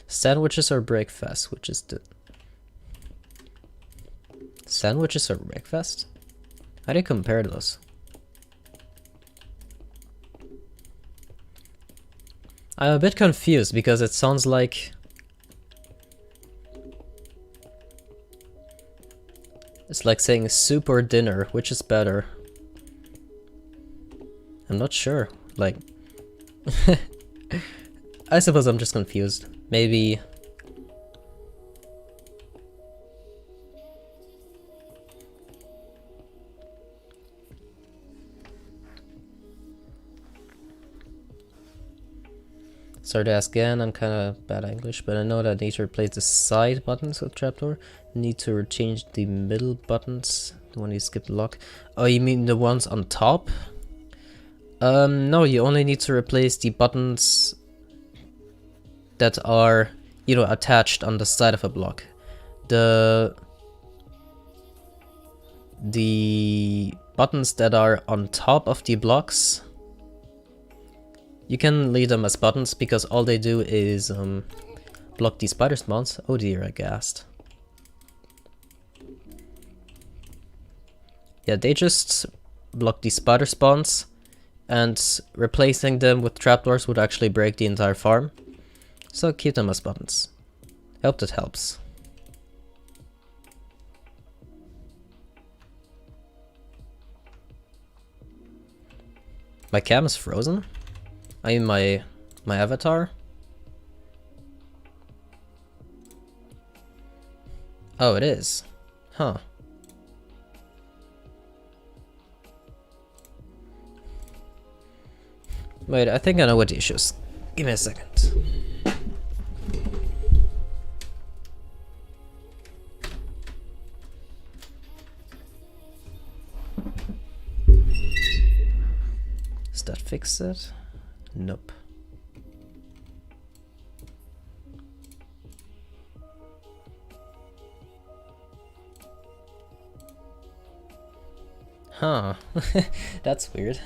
Sandwiches or breakfast, which is the... Sandwiches or breakfast? How do you compare those? I'm a bit confused because it sounds like It's like saying soup or dinner, which is better? I'm not sure, like... I suppose I'm just confused. Maybe... Sorry to ask again, I'm kinda bad at English, but I know that I need to replace the side buttons with trapdoor. Need to change the middle buttons, the one you skipped lock. Oh, you mean the ones on top? No, you only need to replace the buttons that are, you know, attached on the side of a block. The buttons that are on top of the blocks, you can leave them as buttons because all they do is block the spider spawns. Oh dear, I gassed. Yeah, they just block the spider spawns, and replacing them with trapdoors would actually break the entire farm. So keep them as buttons. I hope that helps. My cam is frozen? I mean my avatar? Oh, it is. Huh. Wait, I think I know what the issue is. Give me a second. Does that fix it? Nope. Huh. That's weird.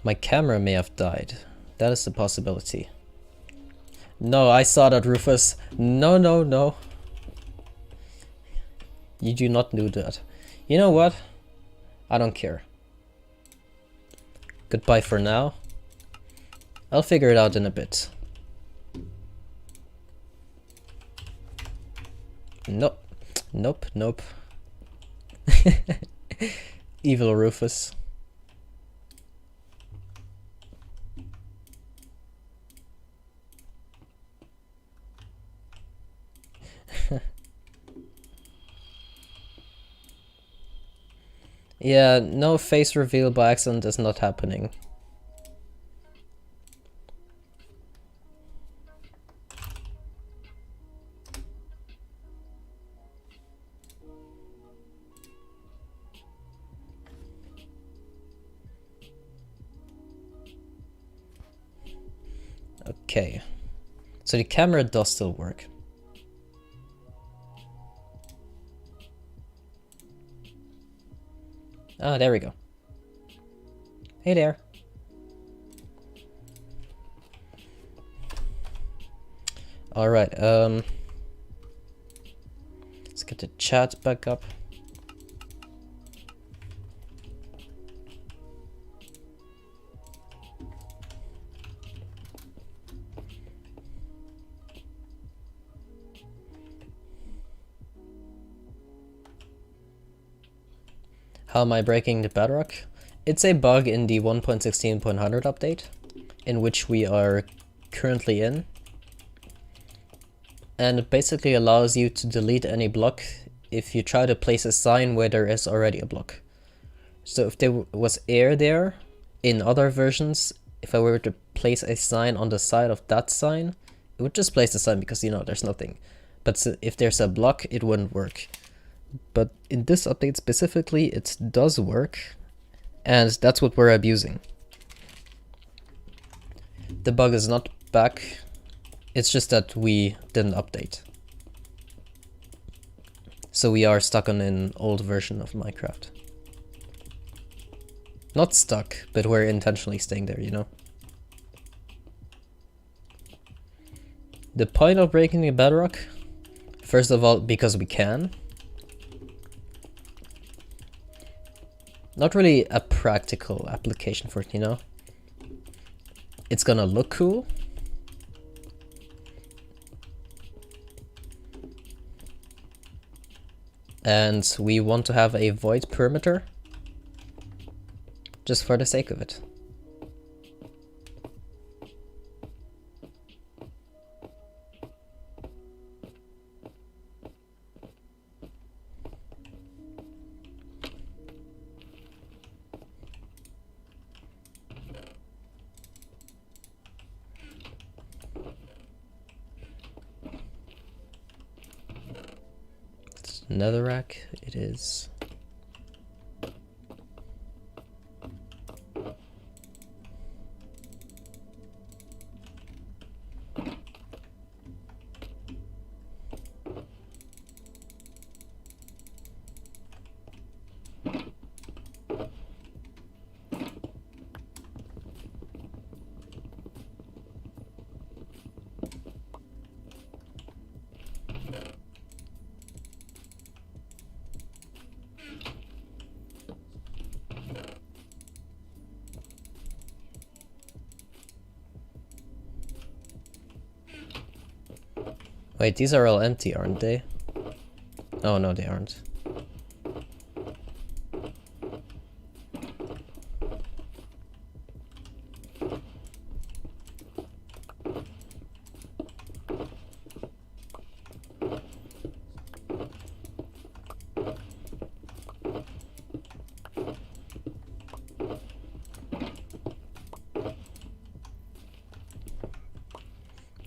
My camera may have died. That is a possibility. No, I saw that, Rufus. No, no, no. You do not do that. You know what? I don't care. Goodbye for now. I'll figure it out in a bit. Nope. Nope, nope. Evil Rufus. Yeah, no face reveal by accident is not happening. Okay, so the camera does still work. Ah, there we go. Hey there. Alright, let's get the chat back up. How am I breaking the Bedrock? It's a bug in the 1.16.100 update, in which we are currently in. And it basically allows you to delete any block if you try to place a sign where there is already a block. So if there was air there, in other versions, if I were to place a sign on the side of that sign, it would just place the sign because, you know, there's nothing. But if there's a block, it wouldn't work. But in this update specifically, it does work, and that's what we're abusing. The bug is not back, it's just that we didn't update. So we are stuck on an old version of Minecraft. Not stuck, but we're intentionally staying there, you know? The point of breaking the Bedrock? First of all, because we can. Not really a practical application for it, you know? It's gonna look cool. And we want to have a void perimeter. Just for the sake of it. Netherrack it is. Wait, these are all empty, aren't they? Oh no, they aren't.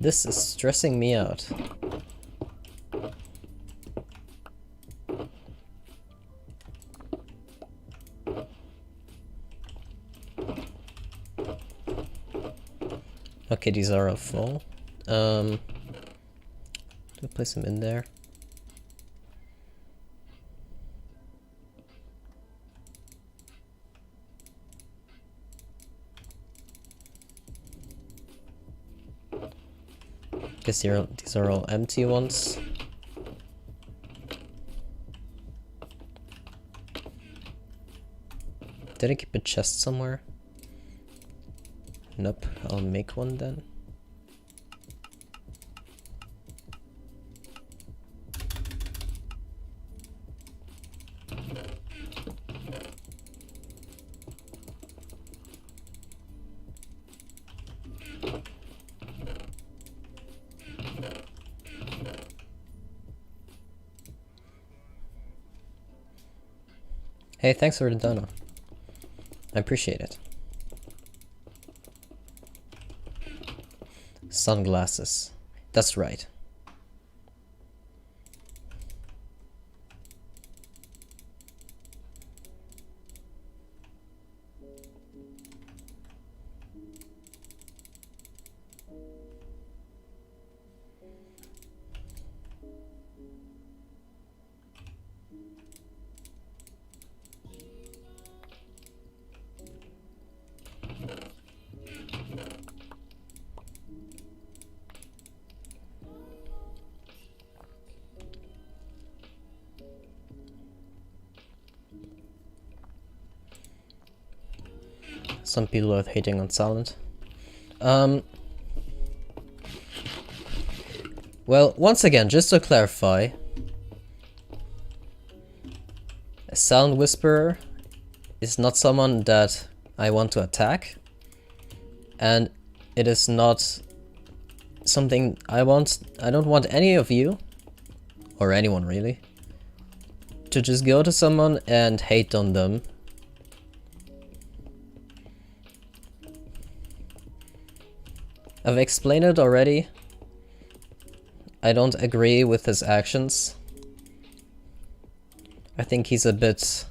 This is stressing me out. Okay, these are all full. Do I place them in there? Guess these are all empty ones. Did I keep a chest somewhere? Nope, I'll make one then. Hey, thanks for the dono. I appreciate it. Sunglasses. That's right. Some people are hating on Silent. Well, once again, just to clarify, a Sound Whisperer is not someone that I want to attack, and it is not something I don't want any of you, or anyone really, to just go to someone and hate on them. I've explained it already. I don't agree with his actions. I think he's a bit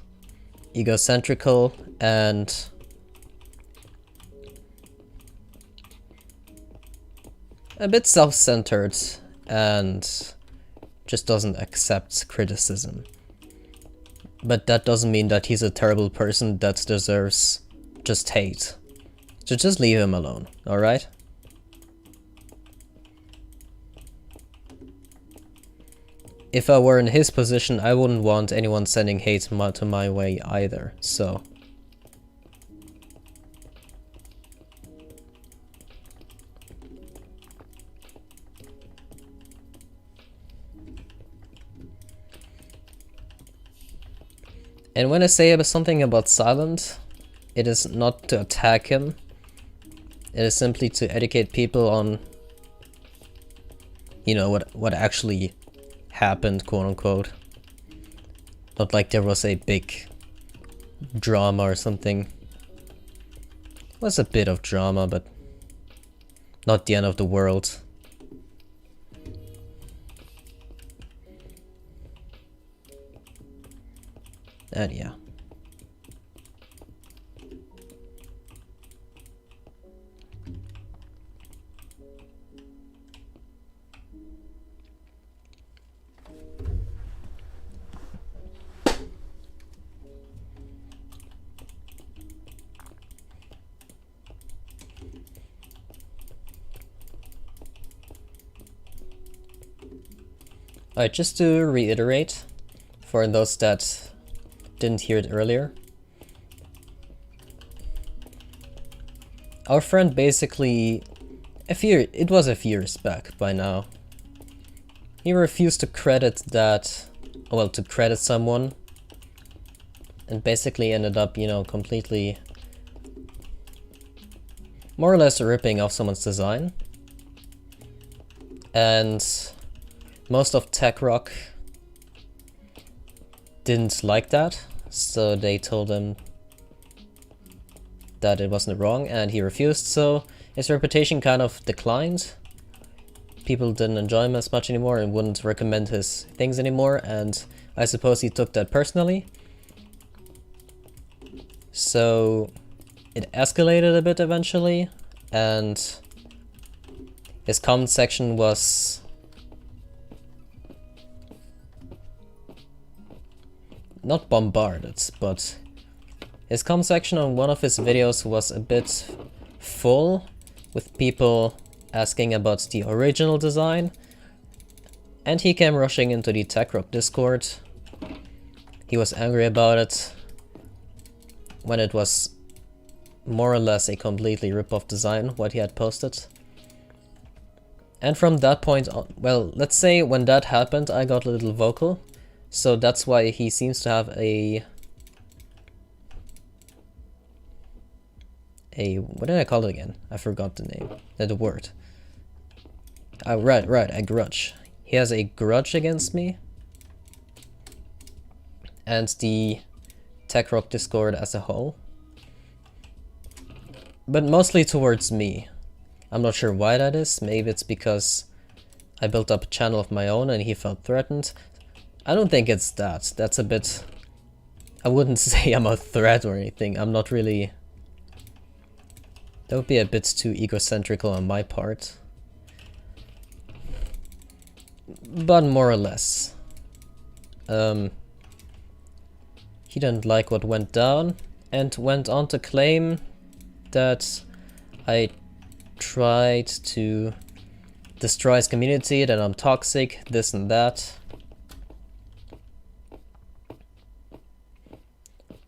egocentrical and a bit self-centered and just doesn't accept criticism. But that doesn't mean that he's a terrible person that deserves just hate. So just leave him alone, alright? if I were in his position, I wouldn't want anyone sending hate to my way either, so. And when I say something about silent, it is not to attack him. It is simply to educate people on, you know, what actually happened, quote unquote. Not like there was a big drama or something. It was a bit of drama, but not the end of the world. And yeah. Alright, just to reiterate, for those that didn't hear it earlier. Our friend basically, it was a few years back by now. He refused to credit to credit someone. And basically ended up, you know, completely, more or less ripping off someone's design. And most of Tech Rock didn't like that, so they told him that it wasn't wrong, and he refused, so his reputation kind of declined. People didn't enjoy him as much anymore and wouldn't recommend his things anymore, and I suppose he took that personally. So it escalated a bit eventually, and his comment section was not bombarded, but his comment section on one of his videos was a bit full with people asking about the original design, and he came rushing into the TechRock Discord. He was angry about it when it was more or less a completely rip-off design what he had posted. And from that point on, well, let's say when that happened I got a little vocal. So that's why he seems to have a what did I call it again? I forgot the name, the word. Right, a grudge. He has a grudge against me and the TechRock Discord as a whole. But mostly towards me. I'm not sure why that is. Maybe it's because I built up a channel of my own and he felt threatened. I don't think it's that. That's a bit... I wouldn't say I'm a threat or anything. I'm not really... That would be a bit too egocentrical on my part. But more or less. He didn't like what went down and went on to claim that I tried to destroy his community, that I'm toxic, this and that.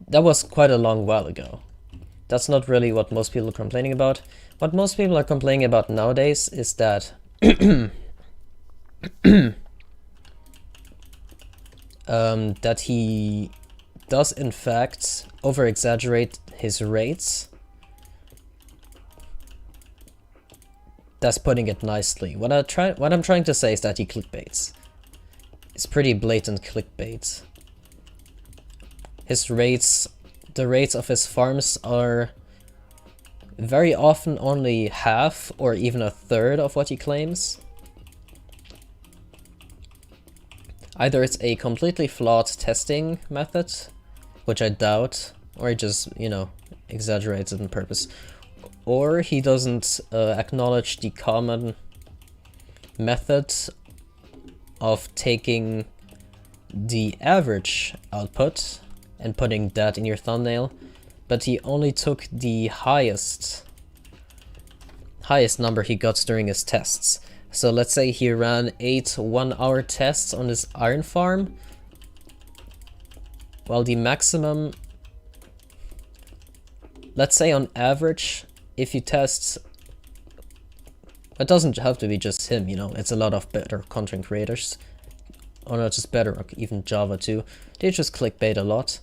That was quite a long while ago. That's not really what most people are complaining about. What most people are complaining about nowadays is that that he does in fact over-exaggerate his rates. That's putting it nicely. What I'm trying to say is that he clickbaits. It's pretty blatant clickbait. His rates, the rates of his farms are very often only half or even a third of what he claims. Either it's a completely flawed testing method, which I doubt, or he just, you know, exaggerates it on purpose. Or he doesn't acknowledge the common method of taking the average output and putting that in your thumbnail, but he only took the highest number he got during his tests. So let's say he ran 8 one-hour tests on this iron farm. Well, the maximum, let's say on average, if you test, it doesn't have to be just him, you know, it's a lot of better content creators, or not just Bedrock, even Java too, they just clickbait a lot.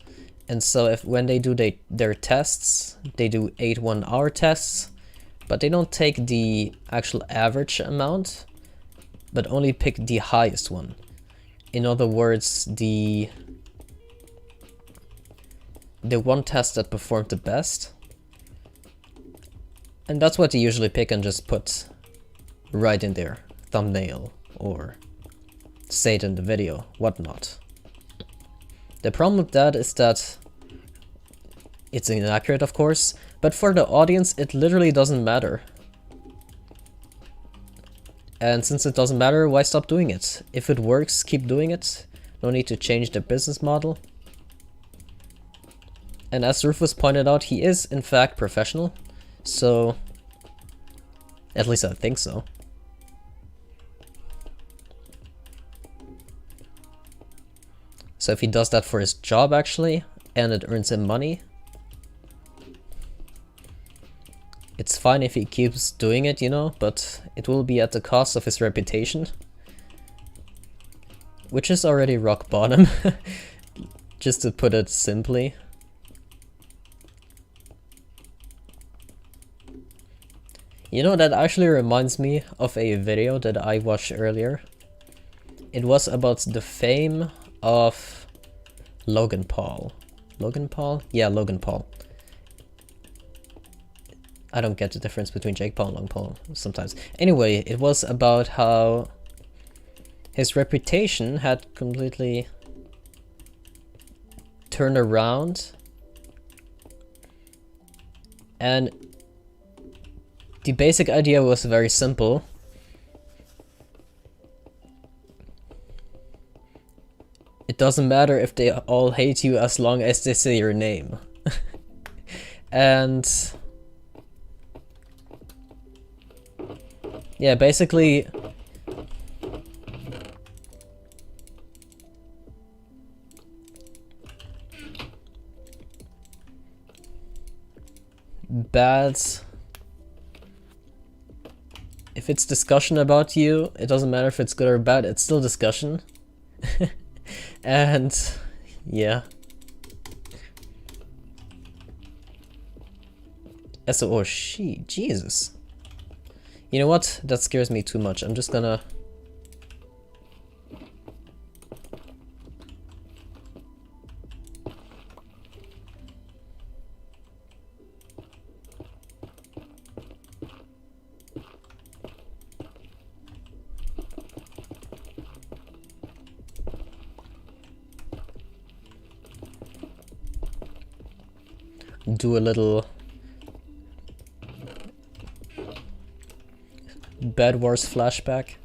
And so if when they do their tests, they do 8 one-hour tests, but they don't take the actual average amount, but only pick the highest one. In other words, the one test that performed the best. And that's what they usually pick and just put right in their thumbnail or say it in the video, whatnot. The problem with that is that it's inaccurate, of course, but for the audience it literally doesn't matter. And since it doesn't matter, why stop doing it? If it works, keep doing it. No need to change the business model. And as Rufus pointed out, he is in fact professional, so at least I think so. So if he does that for his job actually, and it earns him money, it's fine if he keeps doing it, you know, but it will be at the cost of his reputation, which is already rock bottom, just to put it simply. You know, that actually reminds me of a video that I watched earlier. It was about the fame of Logan Paul. Logan Paul? Yeah, Logan Paul. I don't get the difference between Jake Paul and Logan Paul sometimes. Anyway, it was about how his reputation had completely turned around, and the basic idea was very simple. It doesn't matter if they all hate you as long as they say your name. And yeah, basically bad. If it's discussion about you, it doesn't matter if it's good or bad, it's still discussion. And yeah. Oh Jesus. You know what? That scares me too much. I'm just gonna do a little Bed Wars flashback.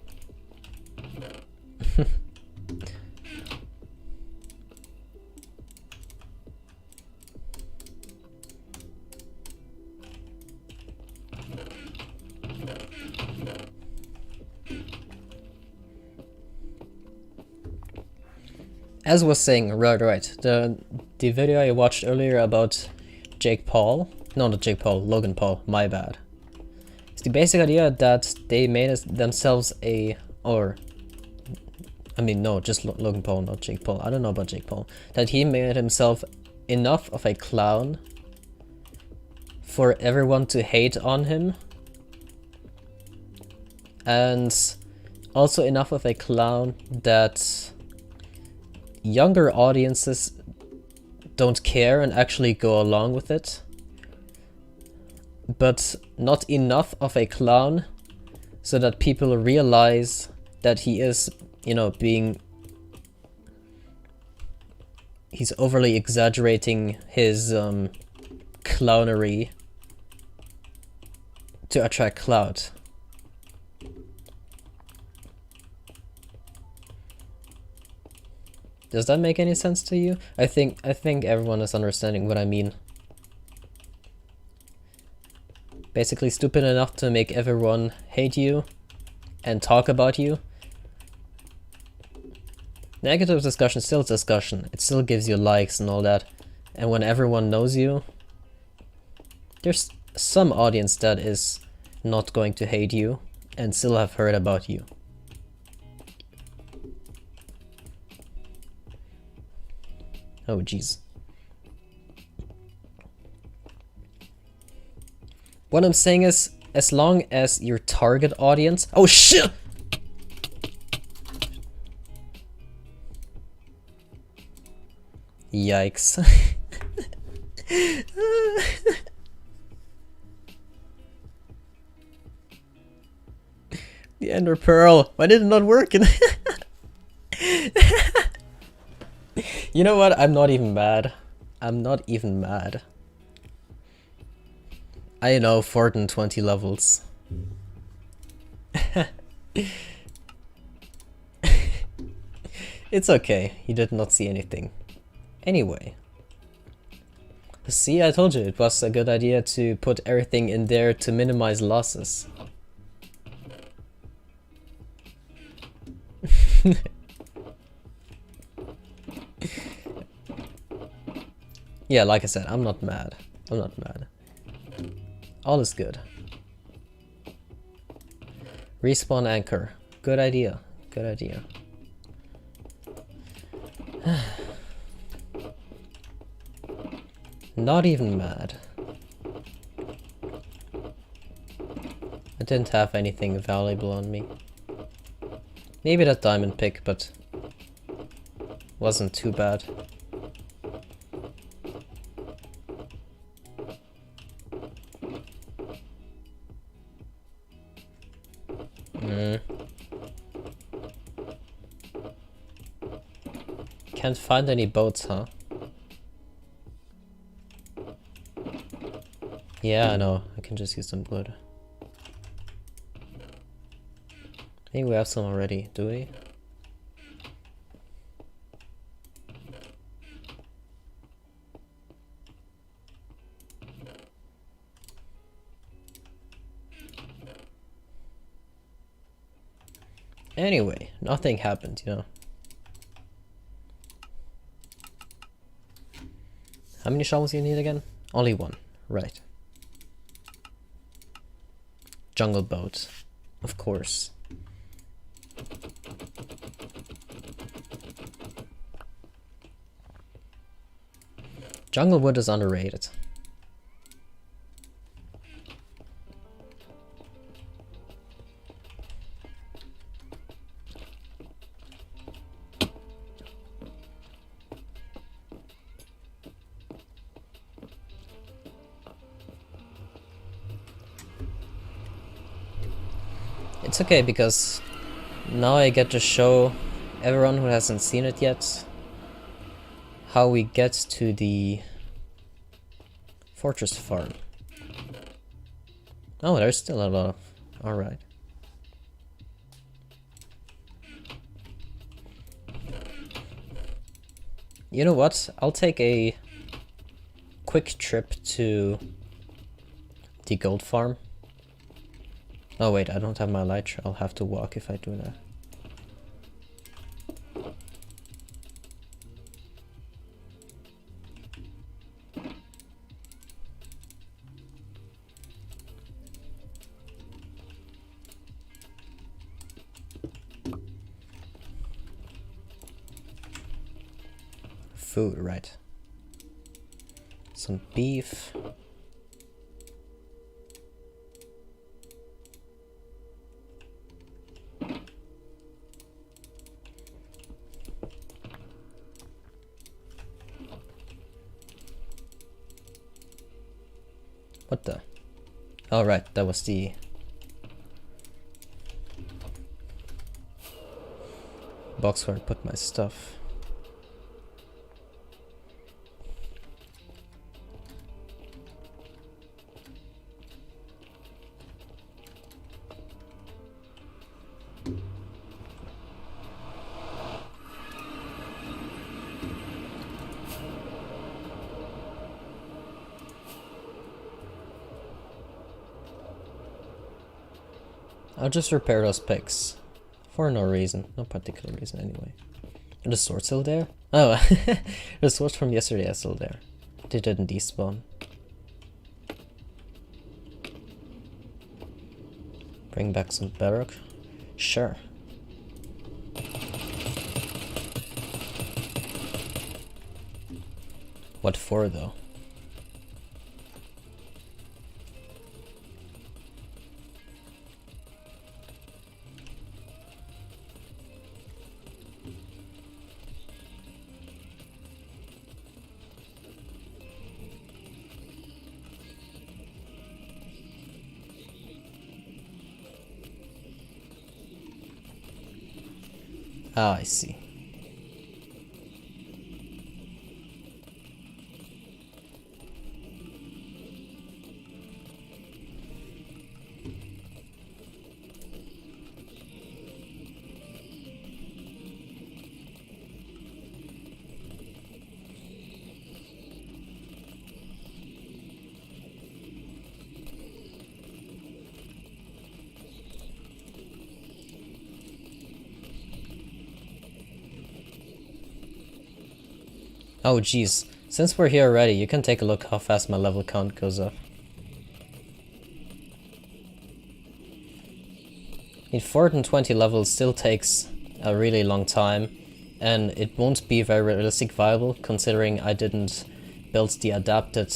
As was saying, right, the video I watched earlier about Jake Paul, no, not Jake Paul, Logan Paul, my bad. It's the basic idea that they made themselves a, or, I mean, no, just Logan Paul, not Jake Paul. I don't know about Jake Paul. That he made himself enough of a clown for everyone to hate on him, and also enough of a clown that younger audiences don't care and actually go along with it, but not enough of a clown so that people realize that he is, you know, he's overly exaggerating his clownery to attract clout. Does that make any sense to you? I think everyone is understanding what I mean. Basically stupid enough to make everyone hate you, and talk about you. Negative discussion is still discussion. It still gives you likes and all that. And when everyone knows you, there's some audience that is not going to hate you and still have heard about you. Oh jeez. What I'm saying is, as long as your target audience— oh shit! Yikes. The Ender Pearl. Why did it not work? You know what? I'm not even mad. I'm not even mad. I know, 420 levels. It's okay. You did not see anything. Anyway. See, I told you it was a good idea to put everything in there to minimize losses. Yeah, like I said, I'm not mad. I'm not mad. All is good. Respawn anchor. Good idea. Good idea. Not even mad. I didn't have anything valuable on me. Maybe that diamond pick, but wasn't too bad. Can't find any boats, huh? Yeah, I know. I can just use some wood. I think we have some already, do we? Anyway, nothing happened, you know. How many shovels do you need again? Only one, right. Jungle boat, of course. Jungle wood is underrated. It's okay because now I get to show everyone who hasn't seen it yet how we get to the fortress farm. Oh, there's still a lot of... Alright. You know what? I'll take a quick trip to the gold farm. Oh wait, I don't have my light. I'll have to walk if I do that. Food, right. Some beef. What the? Oh right, that was the box where I put my stuff. I'll just repair those picks. For no reason. No particular reason anyway. Are the swords still there? Oh, the swords from yesterday are still there. They didn't despawn. Bring back some Bedrock? Sure. What for though? Ah, I see. Oh geez, since we're here already, you can take a look how fast my level count goes up. In 420 levels still takes a really long time, and it won't be very realistic viable considering I didn't build the adapted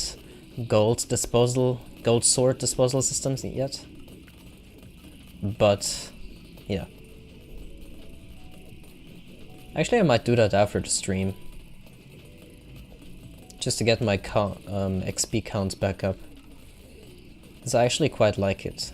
gold sword disposal systems yet. But yeah. Actually I might do that after the stream. Just to get my XP count back up. Because I actually quite like it.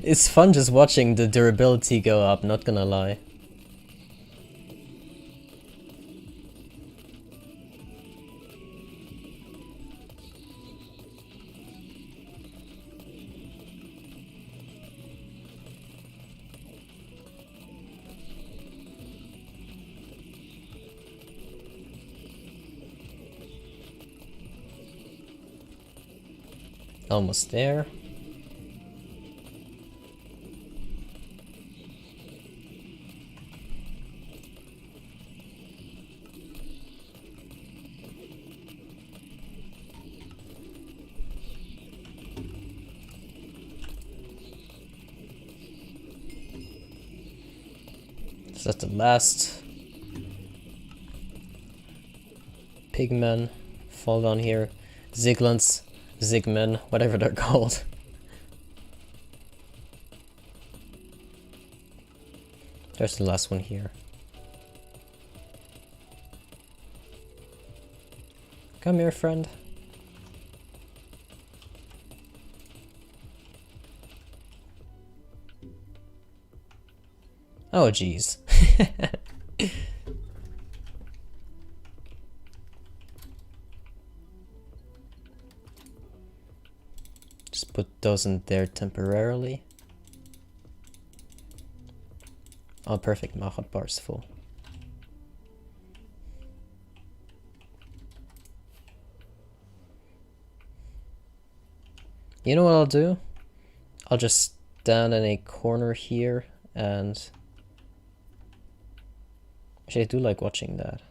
It's fun just watching the durability go up, not gonna lie. Almost there. So that's the last pigmen fall down here. Ziglins, Zigmen, whatever they're called. There's the last one here. Come here, friend. Oh, jeez. Just put those in there temporarily. Oh, perfect. My hotbar is full. You know what I'll do? I'll just stand in a corner here and... Actually, I do like watching that.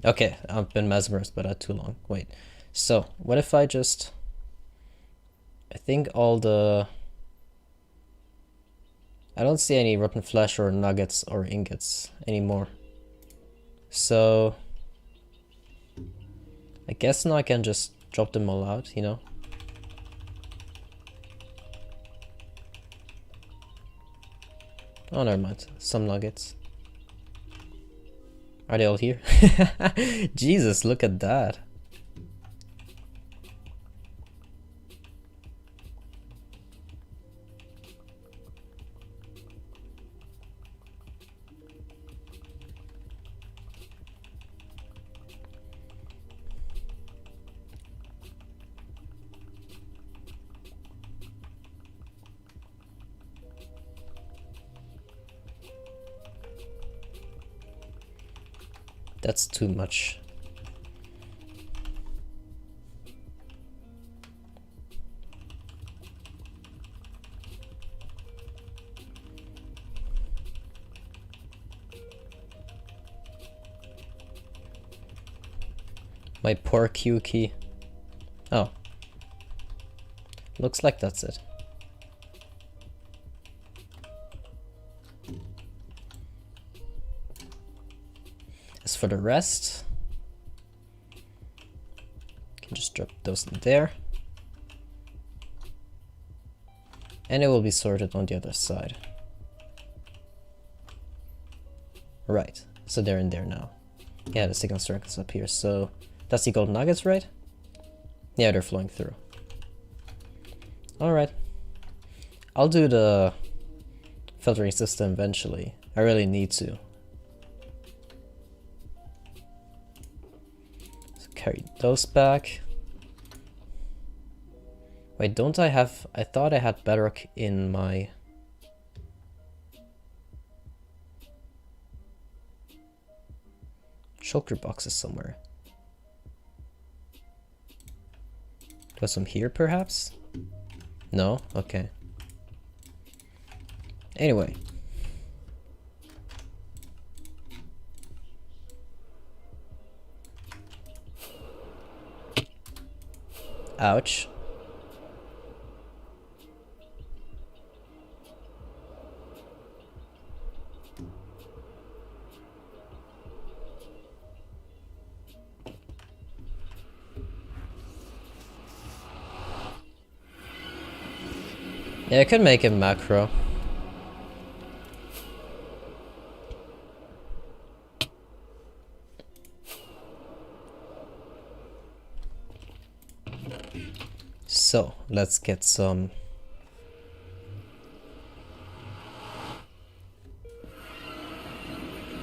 Okay, I've been mesmerized by that too long. Wait. So, what if I just... I think all the... I don't see any rotten flesh or nuggets or ingots anymore. So... I guess now I can just drop them all out, you know? Oh, never mind. Some nuggets. Are they all here? Jesus, look at that. That's too much. My poor Q key. Oh. Looks like that's it. As for the rest, can just drop those in there. And it will be sorted on the other side. Right, so they're in there now. Yeah, the signal strength is up here, so that's the golden nuggets, right? Yeah, they're flowing through. Alright. I'll do the filtering system eventually. I really need to. So carry those back. Wait, don't I have... I thought I had Bedrock in my... shulker boxes somewhere. Do I have some here, perhaps? No? Okay. Anyway. Ouch. Yeah, I could make a macro. So, let's get some...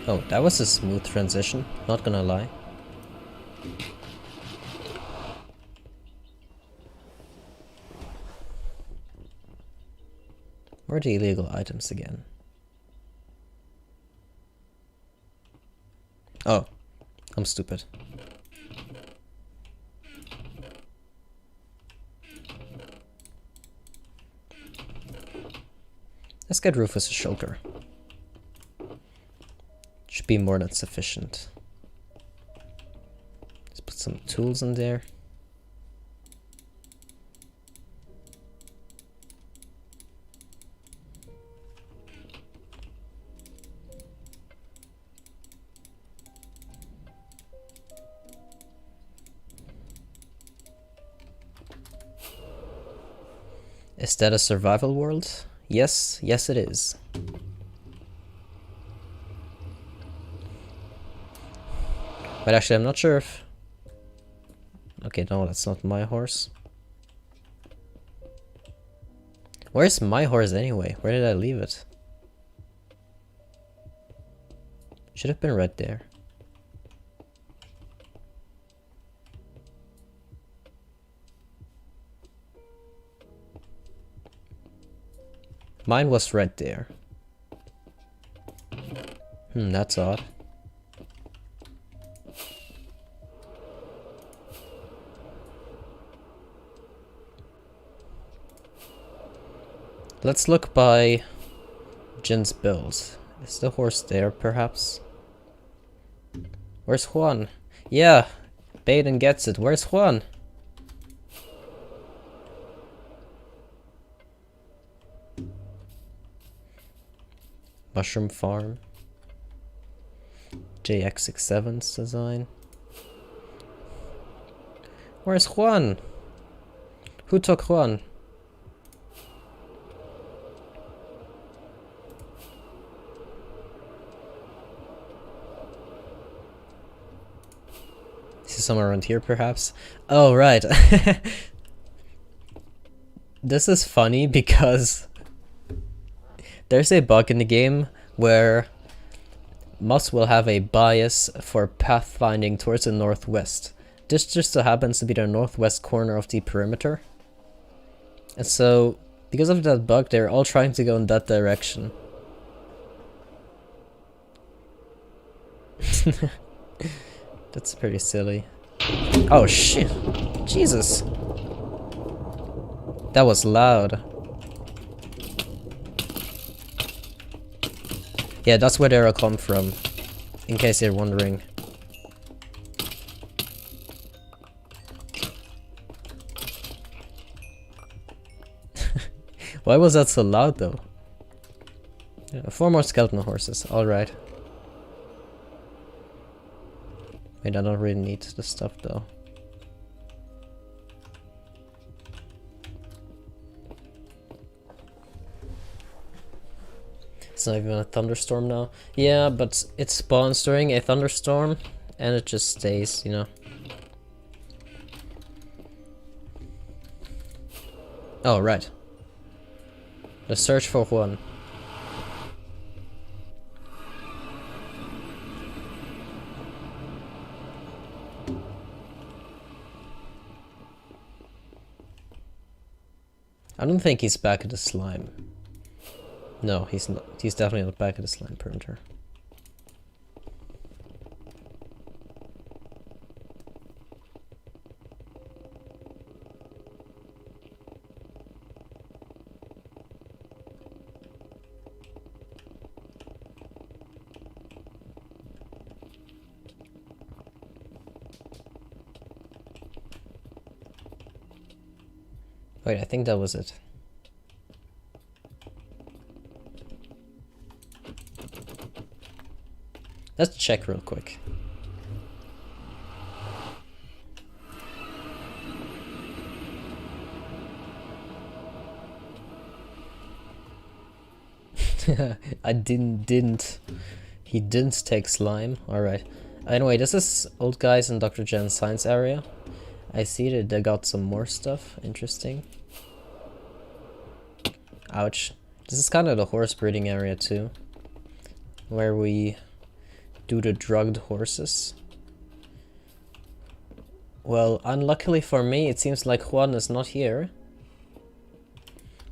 Oh, that was a smooth transition, not gonna lie. Where are the illegal items again? Oh, I'm stupid. Let's get Rufus a shulker. Should be more than sufficient. Let's put some tools in there. Is that a survival world? Yes, yes it is. But actually I'm not sure if... Okay, no, that's not my horse. Where's my horse anyway? Where did I leave it? Should have been right there. Mine was right there. That's odd. Let's look by Jin's build. Is the horse there, perhaps? Where's Juan? Yeah, Baden gets it. Where's Juan? Mushroom Farm. JX67's design. Where's Juan? Who took Juan? Is he somewhere around here, perhaps? Oh, right. This is funny because there's a bug in the game where mods will have a bias for pathfinding towards the northwest. This just so happens to be the northwest corner of the perimeter. And so, because of that bug, they're all trying to go in that direction. That's pretty silly. Oh shit! Jesus! That was loud. Yeah, that's where they'll come from, in case you're wondering. Why was that so loud though? Yeah, 4 more skeleton horses, alright. Wait, I don't really need the stuff though. It's not even a thunderstorm now. Yeah, but it spawns during a thunderstorm and it just stays, you know. Oh, right. The search for Juan. I don't think he's back at the slime. No, he's not. He's definitely not back at the slime perimeter. Wait, I think that was it. Let's check real quick. I didn't. He didn't take slime. Alright. Anyway, this is old guys in DrJanCyan's area. I see that they got some more stuff. Interesting. Ouch. This is kind of the horse breeding area too, where we do the drugged horses. Well, unluckily for me, it seems like Juan is not here.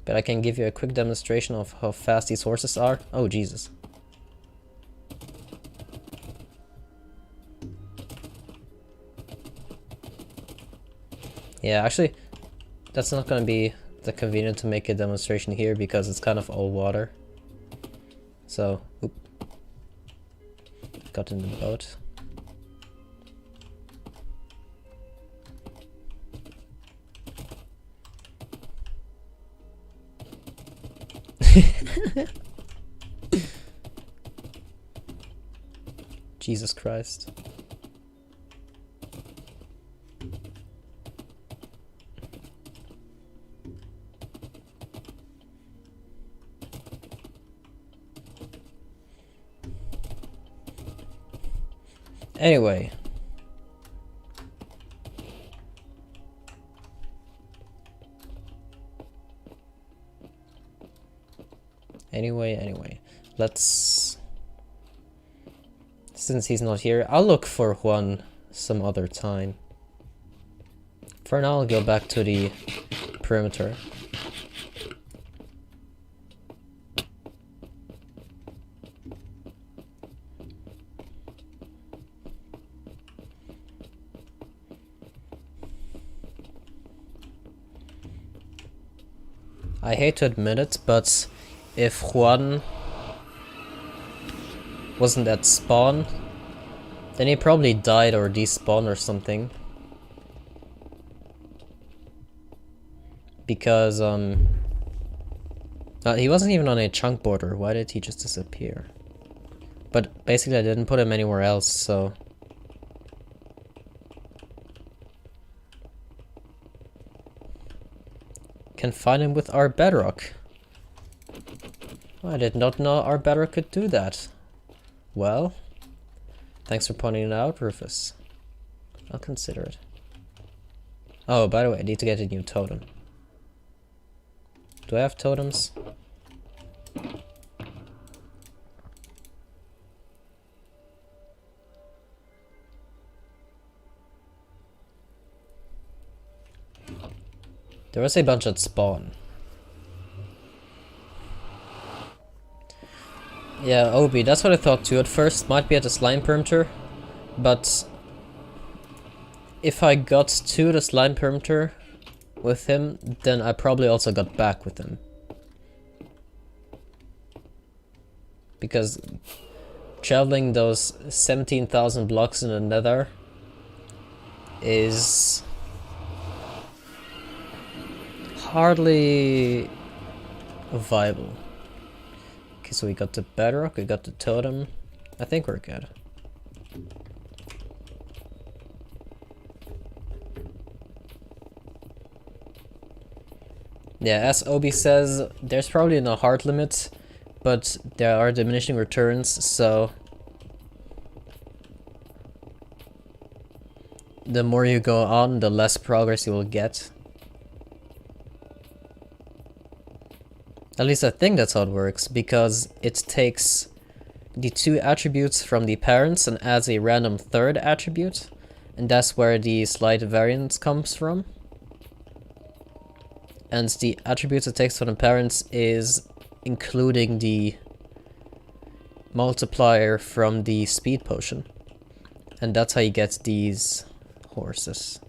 But I can give you a quick demonstration of how fast these horses are. Oh, Jesus. Yeah, actually, that's not gonna be that convenient to make a demonstration here because it's kind of all water. So, oop. Got in the boat. Jesus Christ. Anyway. Anyway. Let's... Since he's not here, I'll look for Juan some other time. For now, I'll go back to the perimeter. I hate to admit it, but if Juan wasn't at spawn, Then he probably died or despawned or something. Because, he wasn't even on a chunk border. Why did he just disappear? But basically I didn't put him anywhere else, so... Can find him with our Bedrock. I did not know our Bedrock could do that. Well, thanks for pointing it out, Rufus. I'll consider it. Oh, by the way, I need to get a new totem. Do I have totems? There was a bunch at spawn. Yeah, Obi, that's what I thought too at first. Might be at the slime perimeter, but if I got to the slime perimeter with him, then I probably also got back with him. Because traveling those 17,000 blocks in the nether is hardly viable. Okay, so we got the Bedrock, we got the totem. I think we're good. Yeah, as Obi says, there's probably no hard limit, but there are diminishing returns, so the more you go on, the less progress you will get. At least I think that's how it works, because it takes the two attributes from the parents and adds a random third attribute, and that's where the slight variance comes from. And the attributes it takes from the parents is including the multiplier from the speed potion. And that's how you get these horses.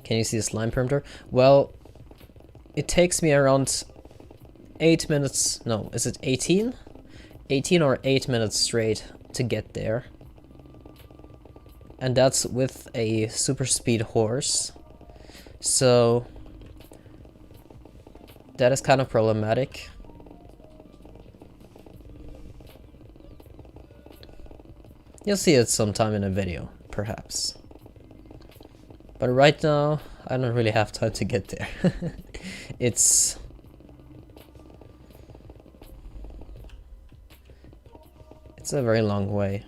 Can you see the slime perimeter? Well, it takes me around 8 minutes, no, is it 18? 18 or 8 minutes straight to get there. And that's with a super speed horse. So that is kind of problematic. You'll see it sometime in a video, perhaps. But right now, I don't really have time to get there. It's a very long way.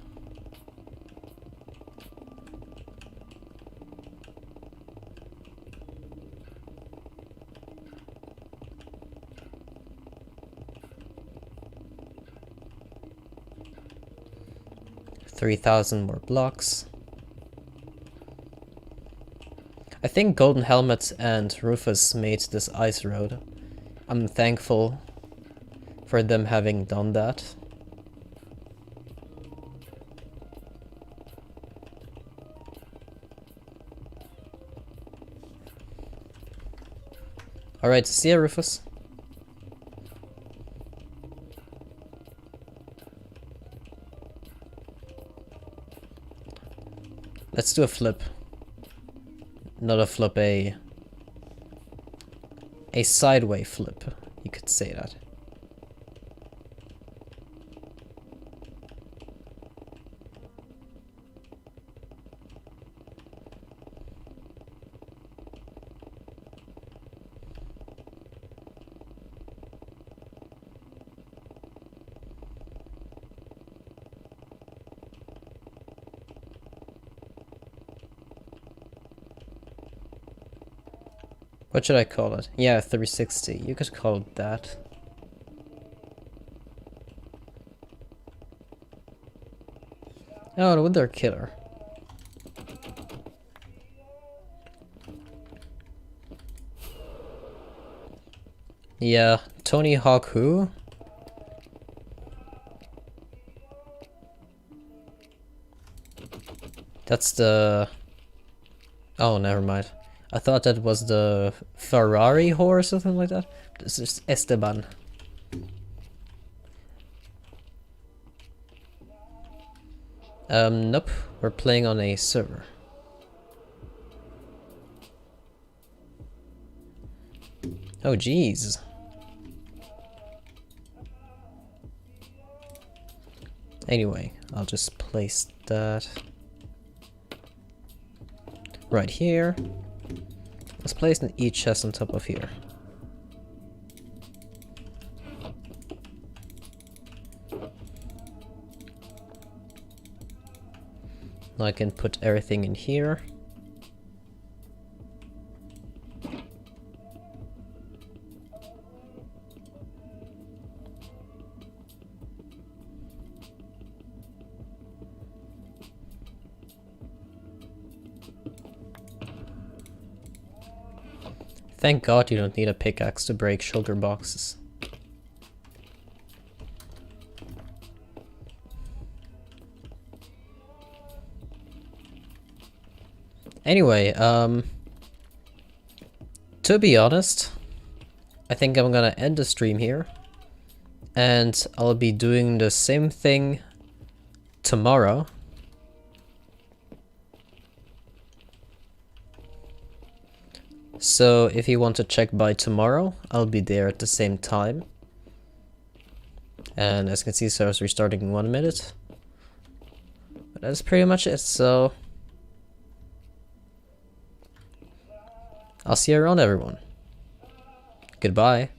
$3,000 more blocks. I think GoldenHelmet and Rufus made this ice road. I'm thankful for them having done that. Alright, see ya, Rufus. Let's do a flip. Not a flip, a sideway flip, you could say that. What should I call it? Yeah, 360. You could call it that. Oh, the Wither Killer. Yeah, Tony Hawk who? That's the... Oh, never mind. I thought that was the Ferrari whore or something like that. This is Esteban. Nope. We're playing on a server. Oh, jeez. Anyway, I'll just place that right here. Let's place an each chest on top of here. Now I can put everything in here. Thank God you don't need a pickaxe to break shulker boxes. Anyway, to be honest, I think I'm gonna end the stream here, and I'll be doing the same thing tomorrow. So if you want to check by tomorrow, I'll be there at the same time. And as you can see, server's restarting in 1 minute. But that's pretty much it, so I'll see you around, everyone. Goodbye.